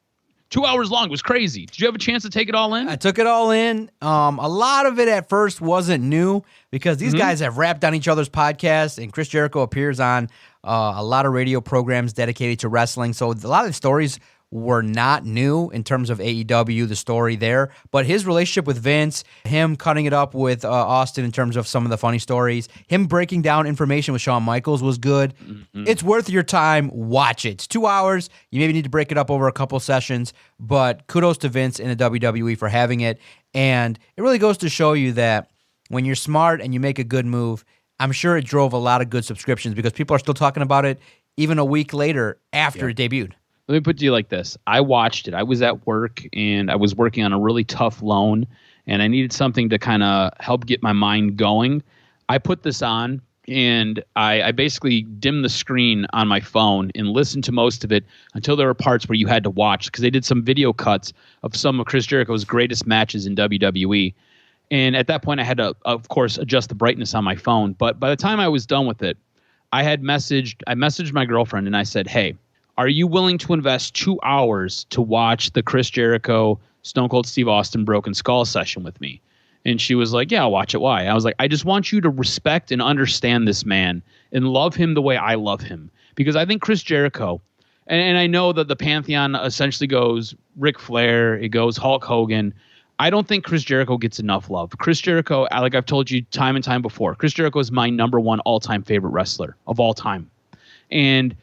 2 hours long. It was crazy. Did you have a chance to take it all in? I took it all in. A lot of it at first wasn't new because these guys have rapped on each other's podcasts, and Chris Jericho appears on a lot of radio programs dedicated to wrestling. So a lot of the stories were not new in terms of AEW, the story there. But his relationship with Vince, him cutting it up with Austin in terms of some of the funny stories, him breaking down information with Shawn Michaels was good. Mm-hmm. It's worth your time. Watch it. It's 2 hours. You maybe need to break it up over a couple sessions, but kudos to Vince and the WWE for having it. And it really goes to show you that when you're smart and you make a good move, I'm sure it drove a lot of good subscriptions because people are still talking about it even a week later after it debuted. Let me put it to you like this. I watched it. I was at work, and I was working on a really tough loan, and I needed something to kind of help get my mind going. I put this on, and I basically dimmed the screen on my phone and listened to most of it until there were parts where you had to watch, because they did some video cuts of some of Chris Jericho's greatest matches in WWE. And at that point, I had to, of course, adjust the brightness on my phone. But by the time I was done with it, I messaged my girlfriend, and I said, hey, are you willing to invest 2 hours to watch the Chris Jericho Stone Cold Steve Austin Broken Skull session with me? And she was like, yeah, I'll watch it. Why? I was like, I just want you to respect and understand this man and love him the way I love him. Because I think Chris Jericho, and I know that the Pantheon essentially goes Ric Flair, it goes Hulk Hogan. I don't think Chris Jericho gets enough love. Chris Jericho, like I've told you time and time before, Chris Jericho is my number one all-time favorite wrestler of all time. And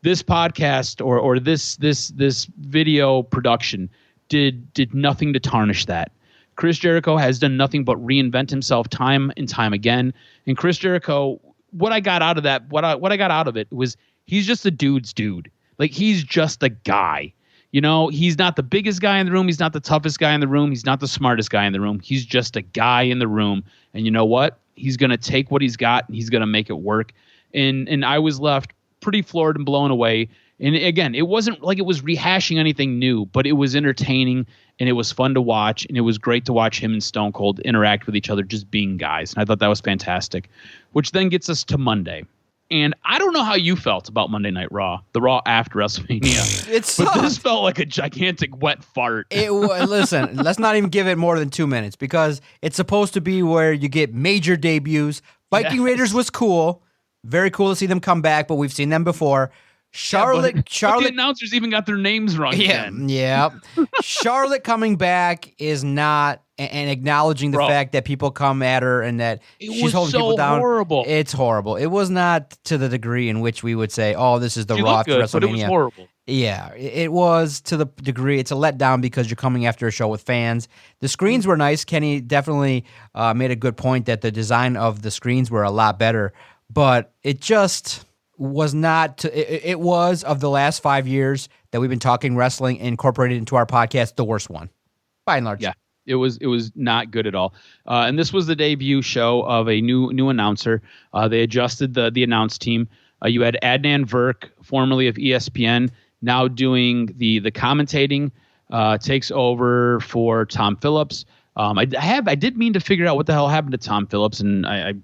this podcast or this video production did nothing to tarnish that. Chris Jericho has done nothing but reinvent himself time and time again. And Chris Jericho, what I got out of that, what I got out of it was he's just a dude's dude. Like, he's just a guy. You know, he's not the biggest guy in the room. He's not the toughest guy in the room. He's not the smartest guy in the room. He's just a guy in the room. And you know what? He's going to take what he's got and he's going to make it work. And I was left pretty floored and blown away. And again, it wasn't like it was rehashing anything new, but it was entertaining and it was fun to watch. And it was great to watch him and Stone Cold interact with each other, just being guys. And I thought that was fantastic, which then gets us to Monday. And I don't know how you felt about Monday Night Raw, the Raw after WrestleMania. But this felt like a gigantic wet fart. Listen, let's not even give it more than 2 minutes, because it's supposed to be where you get major debuts. Viking Raiders was cool. Very cool to see them come back, but we've seen them before. Charlotte, but the announcers even got their names wrong again. Yeah. Charlotte coming back is not, and acknowledging the fact that people come at her and that she's holding people down. Horrible. It's horrible. It was not to the degree in which we would say, "Oh, this is the Raw after WrestleMania." But it was horrible. Yeah, it was to the degree. It's a letdown because you're coming after a show with fans. The screens were nice. Kenny definitely made a good point that the design of the screens were a lot better, but it just was not. It was, of the last 5 years that we've been talking wrestling incorporated into our podcast, the worst one by and large. Yeah, it was not good at all. And this was the debut show of a new announcer. They adjusted the announce team. You had Adnan Burke, formerly of ESPN, now doing the commentating. Takes over for Tom Phillips. I did mean to figure out what the hell happened to Tom Phillips, and I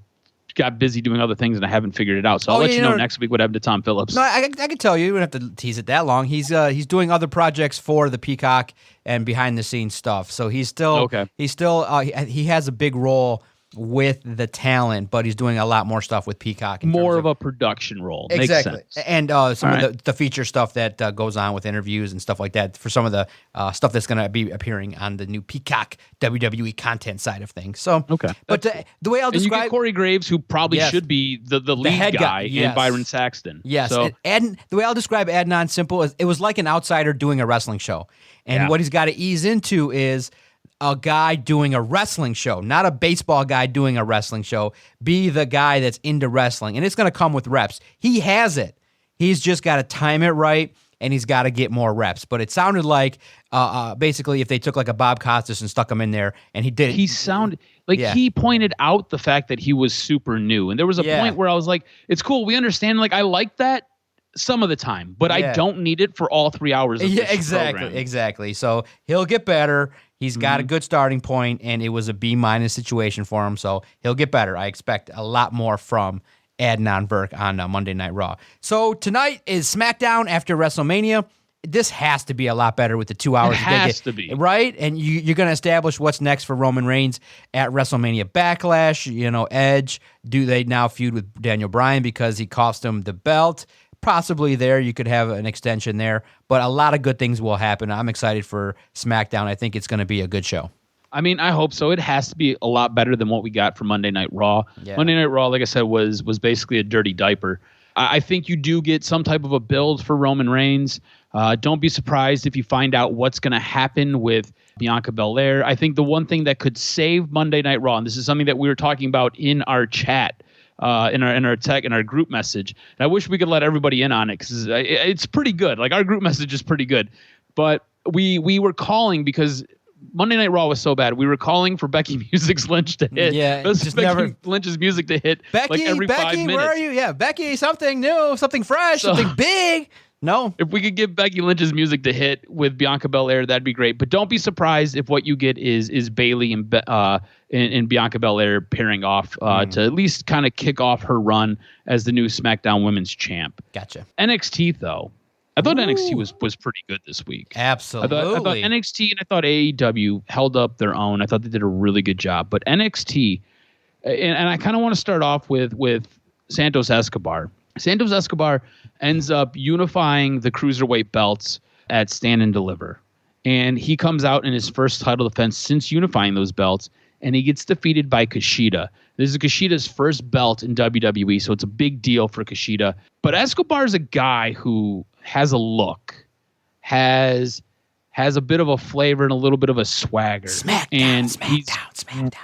got busy doing other things and I haven't figured it out. So I'll let you know next week what happened to Tom Phillips. No, I can tell you. You don't have to tease it that long. He's doing other projects for the Peacock and behind the scenes stuff. So he's still okay. He has a big role with the talent, but he's doing a lot more stuff with Peacock. More of a production role. Exactly. Makes sense. And some of the feature stuff that goes on with interviews and stuff like that for some of the stuff that's going to be appearing on the new Peacock WWE content side of things. So, okay. But the way I'll describe... And you get Corey Graves, who probably should be the lead head guy, and Byron Saxton. Yes. So, and the way I'll describe Adnan simple is it was like an outsider doing a wrestling show. And what he's got to ease into is a guy doing a wrestling show, not a baseball guy doing a wrestling show. Be the guy that's into wrestling, and it's going to come with reps. He has it. He's just got to time it right, and he's got to get more reps. But it sounded like basically if they took like a Bob Costas and stuck him in there, and he did it. He sounded like he pointed out the fact that he was super new, and there was a point where I was like, "It's cool, we understand." Like, I like that some of the time, but I don't need it for all 3 hours of this program. Exactly. So he'll get better. He's got a good starting point, and it was a B- situation for him, so he'll get better. I expect a lot more from Adnan Burke on Monday Night Raw. So tonight is SmackDown after WrestleMania. This has to be a lot better with the 2 hours. It has to be. Right? And you're going to establish what's next for Roman Reigns at WrestleMania Backlash. You know, Edge, do they now feud with Daniel Bryan because he cost him the belt? Possibly there. You could have an extension there, but a lot of good things will happen. I'm excited for SmackDown. I think it's going to be a good show. I mean, I hope so. It has to be a lot better than what we got for Monday Night Raw. Yeah. Monday Night Raw, like I said, was basically a dirty diaper. I think you do get some type of a build for Roman Reigns. Don't be surprised if you find out what's going to happen with Bianca Belair. I think the one thing that could save Monday Night Raw, and this is something that we were talking about in our chat in our group message. And I wish we could let everybody in on it because it's pretty good. Like, our group message is pretty good. But we were calling because Monday Night Raw was so bad. We were calling for Becky Lynch's music to hit. Yeah, just Becky Lynch's music to hit. Becky, like every 5 minutes. Where are you? Yeah, Becky, something new, something fresh, something big. No. If we could get Becky Lynch's music to hit with Bianca Belair, that'd be great. But don't be surprised if what you get is Bayley and Bianca Belair pairing off to at least kind of kick off her run as the new SmackDown Women's Champ. Gotcha. NXT, though. I thought NXT was pretty good this week. Absolutely. I thought NXT and I thought AEW held up their own. I thought they did a really good job. But NXT, and I kind of want to start off with Santos Escobar. Santos Escobar ends up unifying the cruiserweight belts at Stand and Deliver. And he comes out in his first title defense since unifying those belts, and he gets defeated by Kushida. This is Kushida's first belt in WWE, so it's a big deal for Kushida. But Escobar is a guy who has a look, has a bit of a flavor and a little bit of a swagger. Smackdown.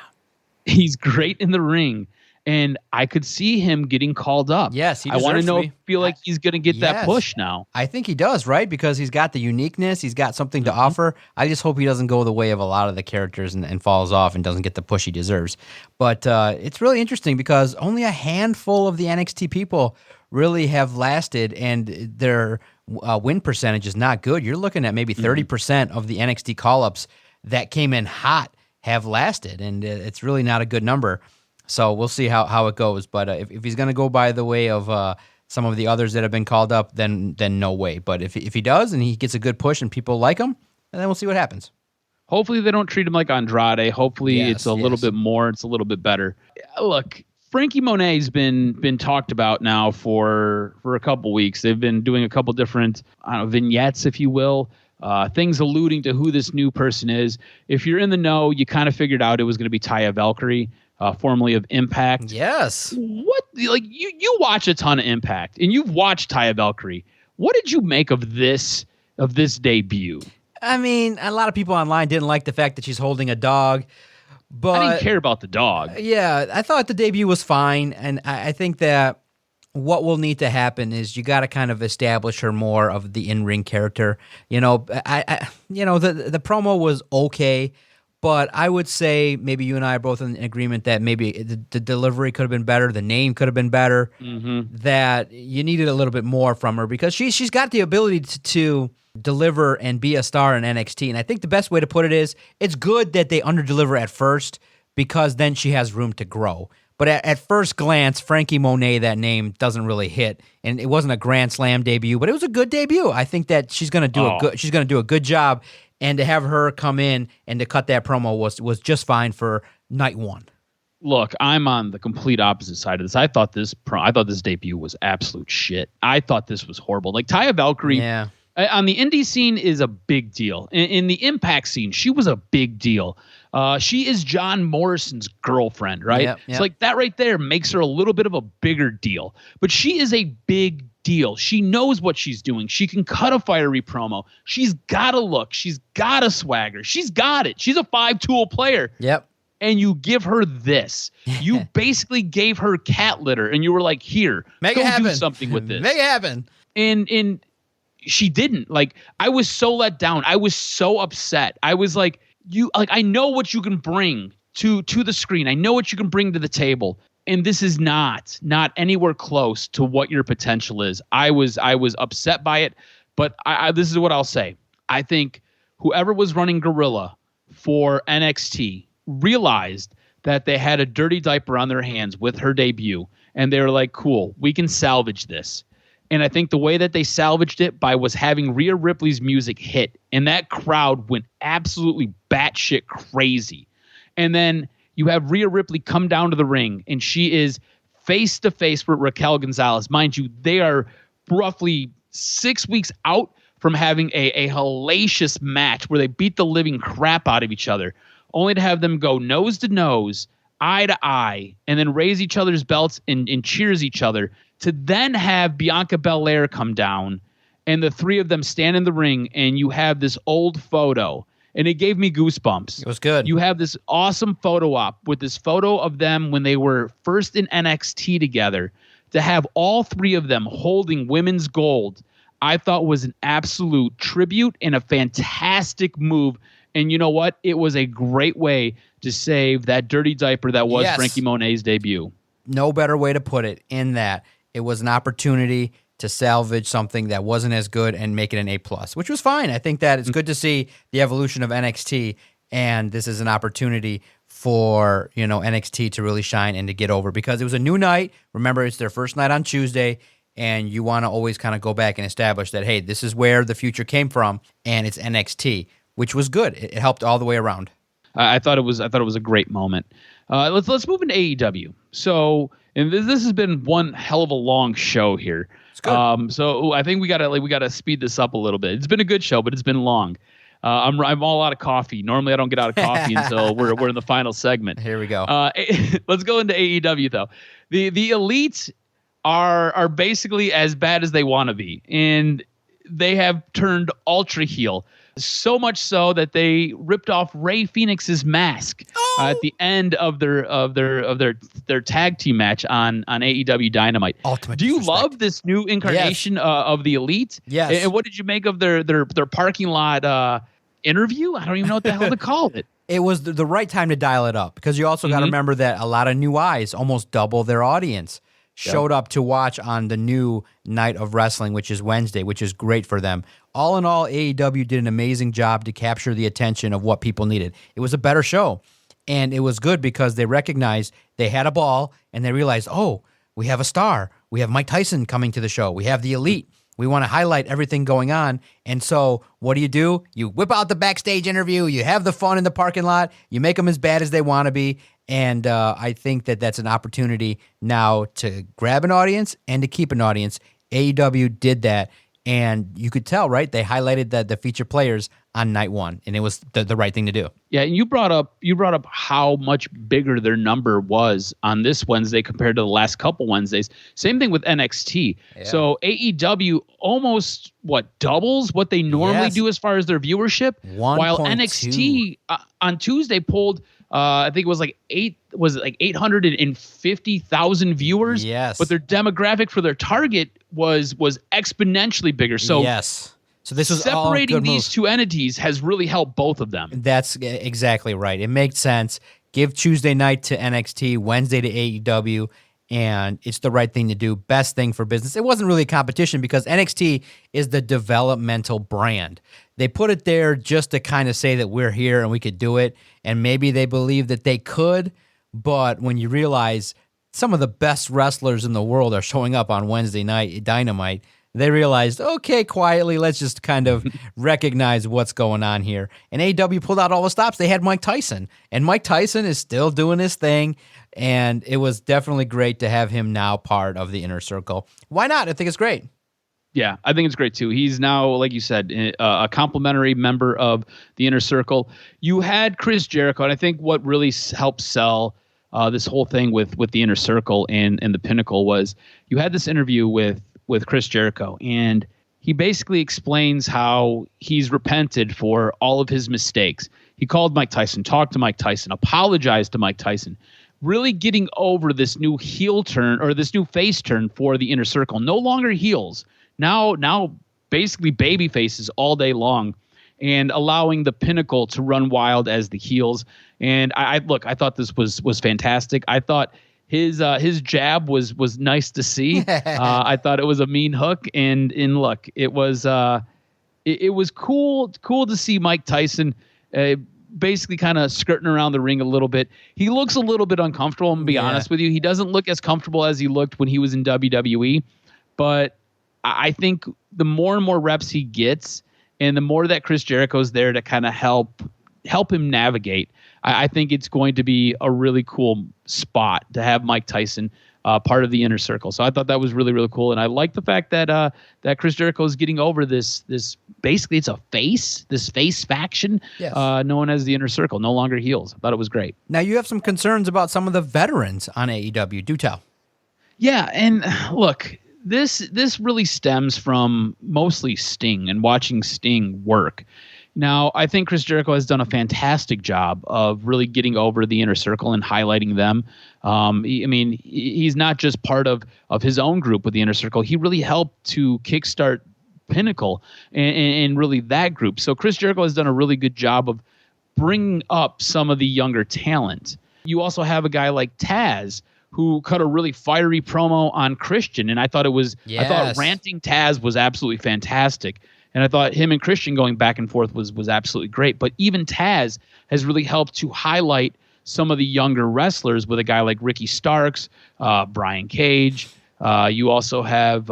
He's great in the ring. And I could see him getting called up. Yes, he I want to deserves know, feel like he's going to get that push now. I think he does, right? Because he's got the uniqueness. He's got something to offer. I just hope he doesn't go the way of a lot of the characters and falls off and doesn't get the push he deserves. But it's really interesting because only a handful of the NXT people really have lasted, and their win percentage is not good. You're looking at maybe 30% of the NXT call-ups that came in hot have lasted, and it's really not a good number. So we'll see how it goes. But if he's going to go by the way of some of the others that have been called up, then no way. But if he does and he gets a good push and people like him, then we'll see what happens. Hopefully they don't treat him like Andrade. Hopefully it's a little bit more. It's a little bit better. Look, Frankie Monet's been talked about now for a couple weeks. They've been doing a couple different vignettes, if you will. Things alluding to who this new person is. If you're in the know, you kind of figured out it was going to be Taya Valkyrie. Formerly of Impact. Yes. What, like, you watch a ton of Impact and you've watched Taya Valkyrie. What did you make of this debut? I mean, a lot of people online didn't like the fact that she's holding a dog, but I didn't care about the dog. Yeah, I thought the debut was fine, and I think that what will need to happen is you got to kind of establish her more of the in-ring character. You know, the promo was okay. But I would say maybe you and I are both in agreement that maybe the delivery could have been better, the name could have been better, that you needed a little bit more from her because she's got the ability to deliver and be a star in NXT. And I think the best way to put it is it's good that they underdeliver at first because then she has room to grow. But at first glance, Frankie Monet, that name doesn't really hit, and it wasn't a Grand Slam debut, but it was a good debut. I think that she's going to do a good job. And to have her come in and to cut that promo was just fine for night one. Look, I'm on the complete opposite side of this. I thought this debut was absolute shit. I thought this was horrible. Like, Taya Valkyrie on the indie scene is a big deal. In the Impact scene, she was a big deal. She is John Morrison's girlfriend, right? Yep. It's like that right there makes her a little bit of a bigger deal. But she is a big deal. She knows what she's doing. She can cut a fiery promo. She's got a look. She's got a swagger. She's got it. She's a 5-tool player. Yep. And you give her this. You basically gave her cat litter, and you were like, "Here, make it happen. Do something with this. Make it happen." And she didn't. Like, I was so let down. I was so upset. I was like, I know what you can bring to the screen. I know what you can bring to the table. And this is not anywhere close to what your potential is. I was upset by it, but this is what I'll say. I think whoever was running Guerrilla for NXT realized that they had a dirty diaper on their hands with her debut, and they were like, cool, we can salvage this. And I think the way that they salvaged it was having Rhea Ripley's music hit, and that crowd went absolutely batshit crazy. And then you have Rhea Ripley come down to the ring, and she is face-to-face with Raquel Gonzalez. Mind you, they are roughly 6 weeks out from having a hellacious match where they beat the living crap out of each other, only to have them go nose to nose, eye to eye, and then raise each other's belts and cheers each other, to then have Bianca Belair come down, and the three of them stand in the ring, and you have this old photo. and it gave me goosebumps. It was good. You have this awesome photo op with this photo of them when they were first in NXT together. To have all three of them holding women's gold, I thought was an absolute tribute and a fantastic move. And you know what? It was a great way to save that dirty diaper that was Frankie Monet's debut. No better way to put it, in that it was an opportunity to salvage something that wasn't as good and make it an A+, which was fine. I think that it's good to see the evolution of NXT, and this is an opportunity for, NXT to really shine and to get over, because it was a new night. Remember, it's their first night on Tuesday, and you want to always kind of go back and establish that, hey, this is where the future came from, and it's NXT, which was good. It helped all the way around. I thought it was a great moment. Let's move into AEW. So, and this has been one hell of a long show here. It's good. So I think we gotta speed this up a little bit. It's been a good show, but it's been long. I'm all out of coffee. Normally I don't get out of coffee until we're in the final segment. Here we go. Let's go into AEW though. The Elite are basically as bad as they want to be, and they have turned ultra heel. So much so that they ripped off Rey Fenix's mask at the end of their tag team match on AEW Dynamite. Ultimate Do you disrespect. Love this new incarnation of the Elite? Yes. And what did you make of their parking lot interview? I don't even know what the hell to call it. It was the right time to dial it up, because you also got to remember that a lot of new eyes, almost double their audience, showed up to watch on the new night of wrestling, which is Wednesday, which is great for them. All in all, AEW did an amazing job to capture the attention of what people needed. It was a better show, and it was good because they recognized they had a ball, and they realized, oh, we have a star. We have Mike Tyson coming to the show. We have the Elite. We want to highlight everything going on. And so what do? You whip out the backstage interview. You have the fun in the parking lot. You make them as bad as they want to be. And I think that that's an opportunity now to grab an audience and to keep an audience. AEW did that. And you could tell, right? They highlighted the featured players on night one, and it was the right thing to do. Yeah, and you brought up how much bigger their number was on this Wednesday compared to the last couple Wednesdays. Same thing with NXT. Yeah. So AEW almost doubles what they normally do as far as their viewership, while NXT on Tuesday pulled I think it was like 850,000 viewers. Yes. But their demographic for their target was exponentially bigger. So yes. So this was separating these two entities has really helped both of them. That's exactly right. It makes sense. Give Tuesday night to NXT, Wednesday to AEW, and it's the right thing to do. Best thing for business. It wasn't really a competition because NXT is the developmental brand. They put it there just to kind of say that we're here and we could do it, and maybe they believe that they could, but when you realize some of the best wrestlers in the world are showing up on Wednesday night Dynamite, they realized, okay, quietly, let's just kind of recognize what's going on here. And AEW pulled out all the stops. They had Mike Tyson, and Mike Tyson is still doing his thing, and it was definitely great to have him now part of the Inner Circle. Why not? I think it's great. Yeah, I think it's great too. He's now, like you said, a complimentary member of the Inner Circle. You had Chris Jericho, and I think what really helped sell this whole thing with the Inner Circle and the Pinnacle was you had this interview with Chris Jericho, and he basically explains how he's repented for all of his mistakes. He called Mike Tyson, talked to Mike Tyson, apologized to Mike Tyson, really getting over this new heel turn or this new face turn for the Inner Circle. No longer heels. Now basically baby faces all day long, and allowing the Pinnacle to run wild as the heels. And I thought this was fantastic. I thought his jab was nice to see. I thought it was a mean hook, and look, it was cool to see Mike Tyson basically kind of skirting around the ring a little bit. He looks a little bit uncomfortable, I'm gonna be honest with you. He doesn't look as comfortable as he looked when he was in WWE, but I think the more and more reps he gets, and the more that Chris Jericho's there to kind of help him navigate, I think it's going to be a really cool spot to have Mike Tyson part of the Inner Circle. So I thought that was really, really cool. And I like the fact that Chris Jericho is getting over this basically it's a this face faction known as the Inner Circle, no longer heels. I thought it was great. Now you have some concerns about some of the veterans on AEW. Do tell. Yeah, and look, this really stems from mostly Sting and watching Sting work. Now, I think Chris Jericho has done a fantastic job of really getting over the Inner Circle and highlighting them. He's not just part of his own group with the Inner Circle. He really helped to kickstart Pinnacle and really that group. So Chris Jericho has done a really good job of bringing up some of the younger talent. You also have a guy like Taz, who cut a really fiery promo on Christian, and I thought ranting Taz was absolutely fantastic. And I thought him and Christian going back and forth was absolutely great. But even Taz has really helped to highlight some of the younger wrestlers with a guy like Ricky Starks, Brian Cage. You also have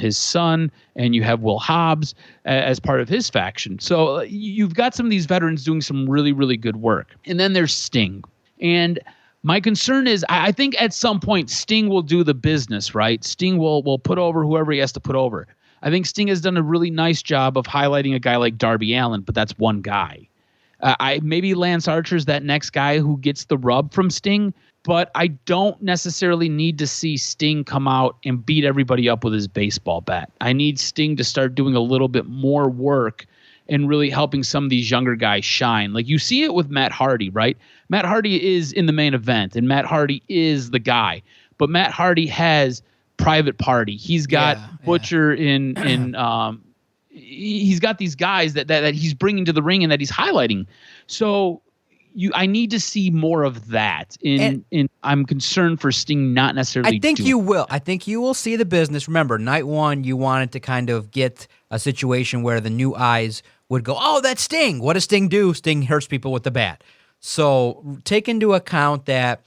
his son, and you have Will Hobbs as part of his faction. So you've got some of these veterans doing some really, really good work. And then there's Sting. And my concern is I think at some point Sting will do the business, right? Sting will put over whoever he has to put over. I think Sting has done a really nice job of highlighting a guy like Darby Allin, but that's one guy. Maybe Lance Archer's that next guy who gets the rub from Sting, but I don't necessarily need to see Sting come out and beat everybody up with his baseball bat. I need Sting to start doing a little bit more work and really helping some of these younger guys shine. Like you see it with Matt Hardy, right? Matt Hardy is in the main event, and Matt Hardy is the guy. But Matt Hardy has Private Party. He's got Butcher in he's got these guys that he's bringing to the ring and that he's highlighting. So I need to see more of that. I'm concerned for Sting not necessarily. I think you will. I think you will see the business. Remember, night one, you wanted to kind of get a situation where the new eyes would go, oh, that's Sting. What does Sting do? Sting hurts people with the bat. So take into account that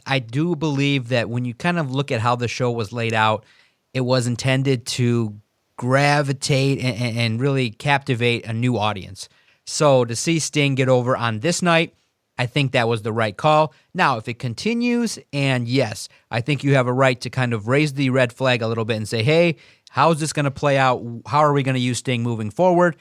I do believe that when you kind of look at how the show was laid out, it was intended to gravitate and really captivate a new audience. So to see Sting get over on this night, I think that was the right call. Now, if it continues, and yes, I think you have a right to kind of raise the red flag a little bit and say, hey, how is this going to play out? How are we going to use Sting moving forward?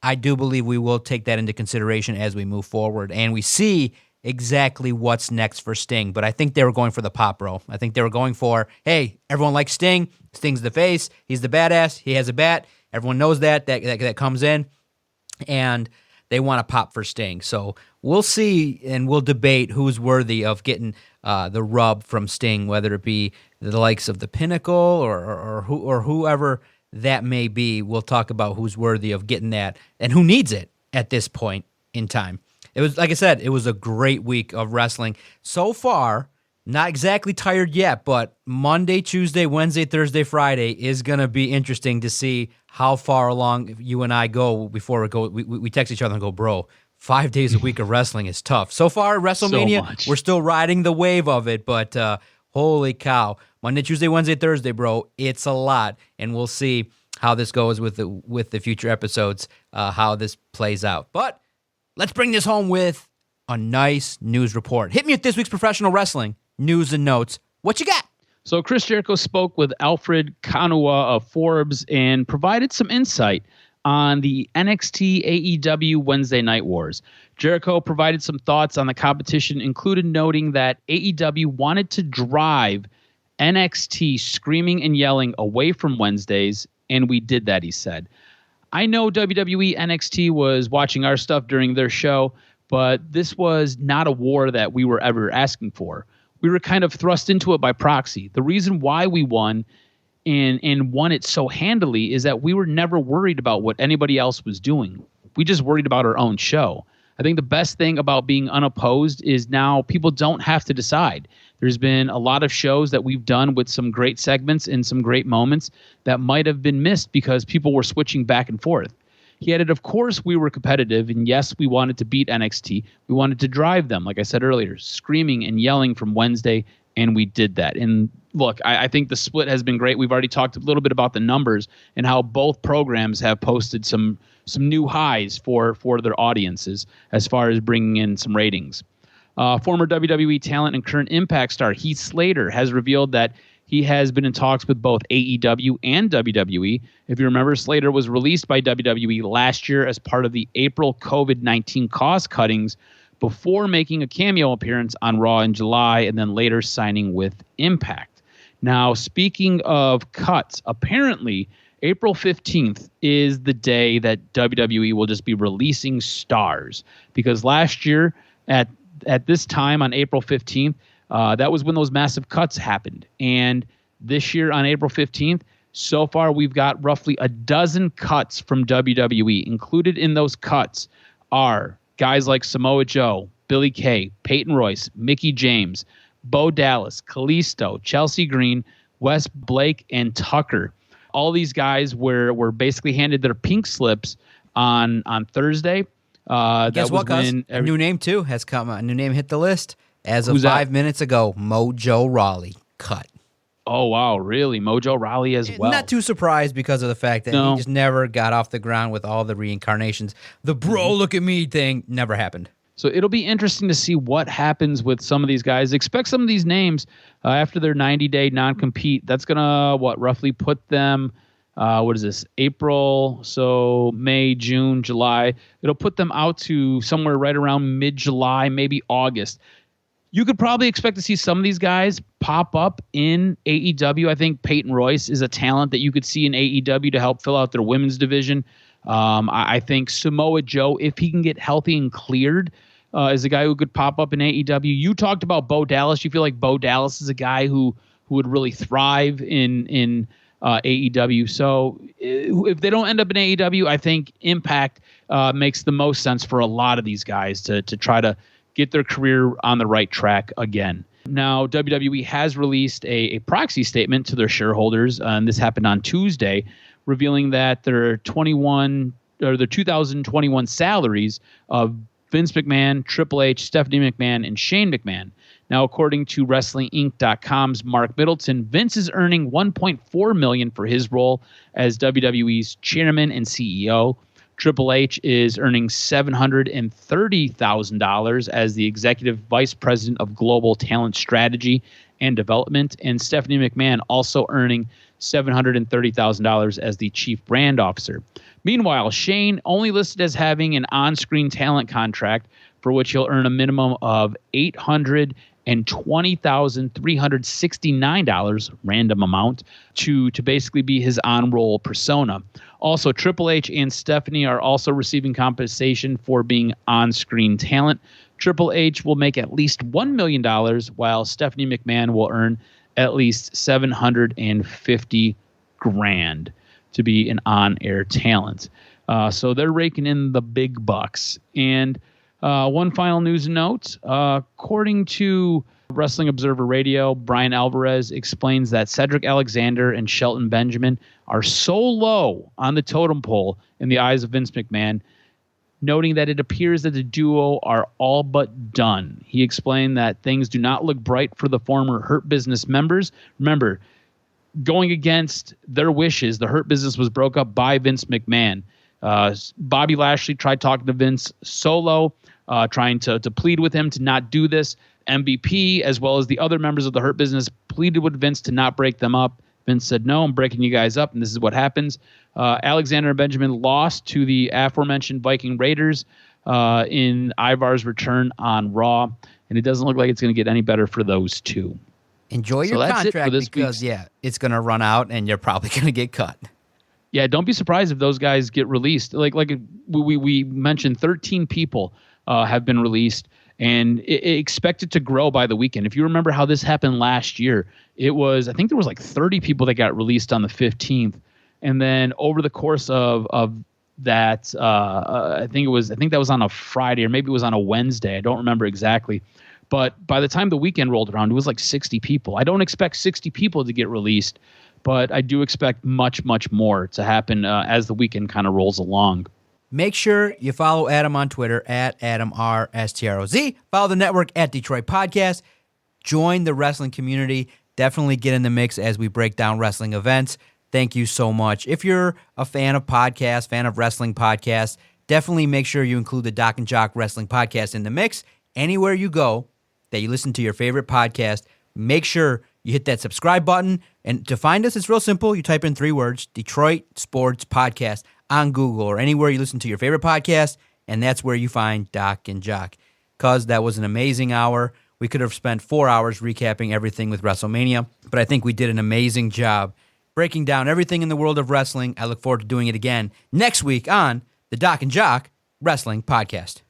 I do believe we will take that into consideration as we move forward, and we see exactly what's next for Sting. But I think they were going for the pop, bro. I think they were going for, hey, everyone likes Sting. Sting's the face. He's the badass. He has a bat. Everyone knows that comes in, and they want to pop for Sting. So we'll see, and we'll debate who's worthy of getting the rub from Sting, whether it be the likes of the Pinnacle or whoever that may be. We'll talk about who's worthy of getting that and who needs it at this point in time. It was, like I said, it was a great week of wrestling. So far, not exactly tired yet, but Monday, Tuesday, Wednesday, Thursday, Friday is going to be interesting to see how far along you and I go before we go. We text each other and go, bro, 5 days a week of wrestling is tough. So far, WrestleMania, we're still riding the wave of it, but holy cow. Monday, Tuesday, Wednesday, Thursday, bro, it's a lot, and we'll see how this goes with the future episodes, how this plays out. But let's bring this home with a nice news report. Hit me with this week's professional wrestling news and notes. What you got? So Chris Jericho spoke with Alfred Kanua of Forbes and provided some insight on the NXT AEW Wednesday Night Wars. Jericho provided some thoughts on the competition, including noting that AEW wanted to drive NXT screaming and yelling away from Wednesdays, and we did that, he said. I know WWE NXT was watching our stuff during their show, but this was not a war that we were ever asking for. We were kind of thrust into it by proxy. The reason why we won and won it so handily is that we were never worried about what anybody else was doing. We just worried about our own show. I think the best thing about being unopposed is now people don't have to decide. There's been a lot of shows that we've done with some great segments and some great moments that might have been missed because people were switching back and forth. He added, of course, we were competitive, and yes, we wanted to beat NXT. We wanted to drive them, like I said earlier, screaming and yelling from Wednesday, and we did that. And look, I think the split has been great. We've already talked a little bit about the numbers and how both programs have posted some new highs for their audiences as far as bringing in some ratings. Former WWE talent and current Impact star Heath Slater has revealed that he has been in talks with both AEW and WWE. If you remember, Slater was released by WWE last year as part of the April COVID-19 cost cuttings before making a cameo appearance on Raw in July and then later signing with Impact. Now, speaking of cuts, apparently April 15th is the day that WWE will just be releasing stars, because last year at this time on April 15th, that was when those massive cuts happened. And this year on April 15th, so far we've got roughly a dozen cuts from WWE. Included in those cuts are guys like Samoa Joe, Billy Kay, Peyton Royce, Mickie James, Bo Dallas, Kalisto, Chelsea Green, Wes Blake, and Tucker. All these guys were basically handed their pink slips on Thursday. Guess what, Cuz? A new name, too, has come. A new name hit the list as of 5 minutes ago. Mojo Rawley cut. Oh, wow, really? Mojo Rawley as well. Not too surprised because of the fact that he just never got off the ground with all the reincarnations. The bro, look at me thing never happened. So it'll be interesting to see what happens with some of these guys. Expect some of these names after their 90-day non-compete. That's going to, roughly put them, April, so May, June, July. It'll put them out to somewhere right around mid-July, maybe August. You could probably expect to see some of these guys pop up in AEW. I think Peyton Royce is a talent that you could see in AEW to help fill out their women's division. I think Samoa Joe, if he can get healthy and cleared, is a guy who could pop up in AEW. You talked about Bo Dallas. You feel like Bo Dallas is a guy who would really thrive in AEW. So if they don't end up in AEW, I think Impact makes the most sense for a lot of these guys to try to get their career on the right track again. Now, WWE has released a proxy statement to their shareholders, and this happened on Tuesday, revealing that their 2021 salaries of Vince McMahon, Triple H, Stephanie McMahon, and Shane McMahon. Now, according to WrestlingInc.com's Mark Middleton, Vince is earning $1.4 million for his role as WWE's chairman and CEO. Triple H is earning $730,000 as the executive vice president of global talent strategy and development, and Stephanie McMahon also earning $730,000 as the chief brand officer. Meanwhile, Shane only listed as having an on-screen talent contract for which he'll earn a minimum of $820,369, random amount, to basically be his on-roll persona. Also, Triple H and Stephanie are also receiving compensation for being on-screen talent. Triple H will make at least $1 million, while Stephanie McMahon will earn at least $750,000 to be an on-air talent. So they're raking in the big bucks. And one final news note, according to Wrestling Observer Radio, Brian Alvarez explains that Cedric Alexander and Shelton Benjamin are so low on the totem pole in the eyes of Vince McMahon, noting that it appears that the duo are all but done. He explained that things do not look bright for the former Hurt Business members. Remember, going against their wishes, the Hurt Business was broke up by Vince McMahon. Bobby Lashley tried talking to Vince solo, trying to plead with him to not do this. MVP, as well as the other members of the Hurt Business, pleaded with Vince to not break them up. Vince said, no, I'm breaking you guys up, and this is what happens. Alexander and Benjamin lost to the aforementioned Viking Raiders in Ivar's return on Raw, and it doesn't look like it's going to get any better for those two. Enjoy your contract because, it's going to run out, and you're probably going to get cut. Yeah, don't be surprised if those guys get released. Like we mentioned, 13 people have been released, and expected to grow by the weekend. If you remember how this happened last year, I think there was like 30 people that got released on the 15th, and then over the course of that, I think that was on a Friday, or maybe it was on a Wednesday. I don't remember exactly. But by the time the weekend rolled around, it was like 60 people. I don't expect 60 people to get released, but I do expect much, much more to happen as the weekend kind of rolls along. Make sure you follow Adam on Twitter at AdamRSTROZ. Follow the network at Detroit Podcast. Join the wrestling community. Definitely get in the mix as we break down wrestling events. Thank you so much. If you're a fan of podcasts, fan of wrestling podcasts, definitely make sure you include the DocNJock Wrestling Podcast in the mix. Anywhere you go that you listen to your favorite podcast, make sure you hit that subscribe button. And to find us, it's real simple. You type in 3 words, Detroit Sports Podcast, on Google or anywhere you listen to your favorite podcast, and that's where you find Doc and Jock. Because that was an amazing hour. We could have spent 4 hours recapping everything with WrestleMania, but I think we did an amazing job breaking down everything in the world of wrestling. I look forward to doing it again next week on the Doc and Jock Wrestling Podcast.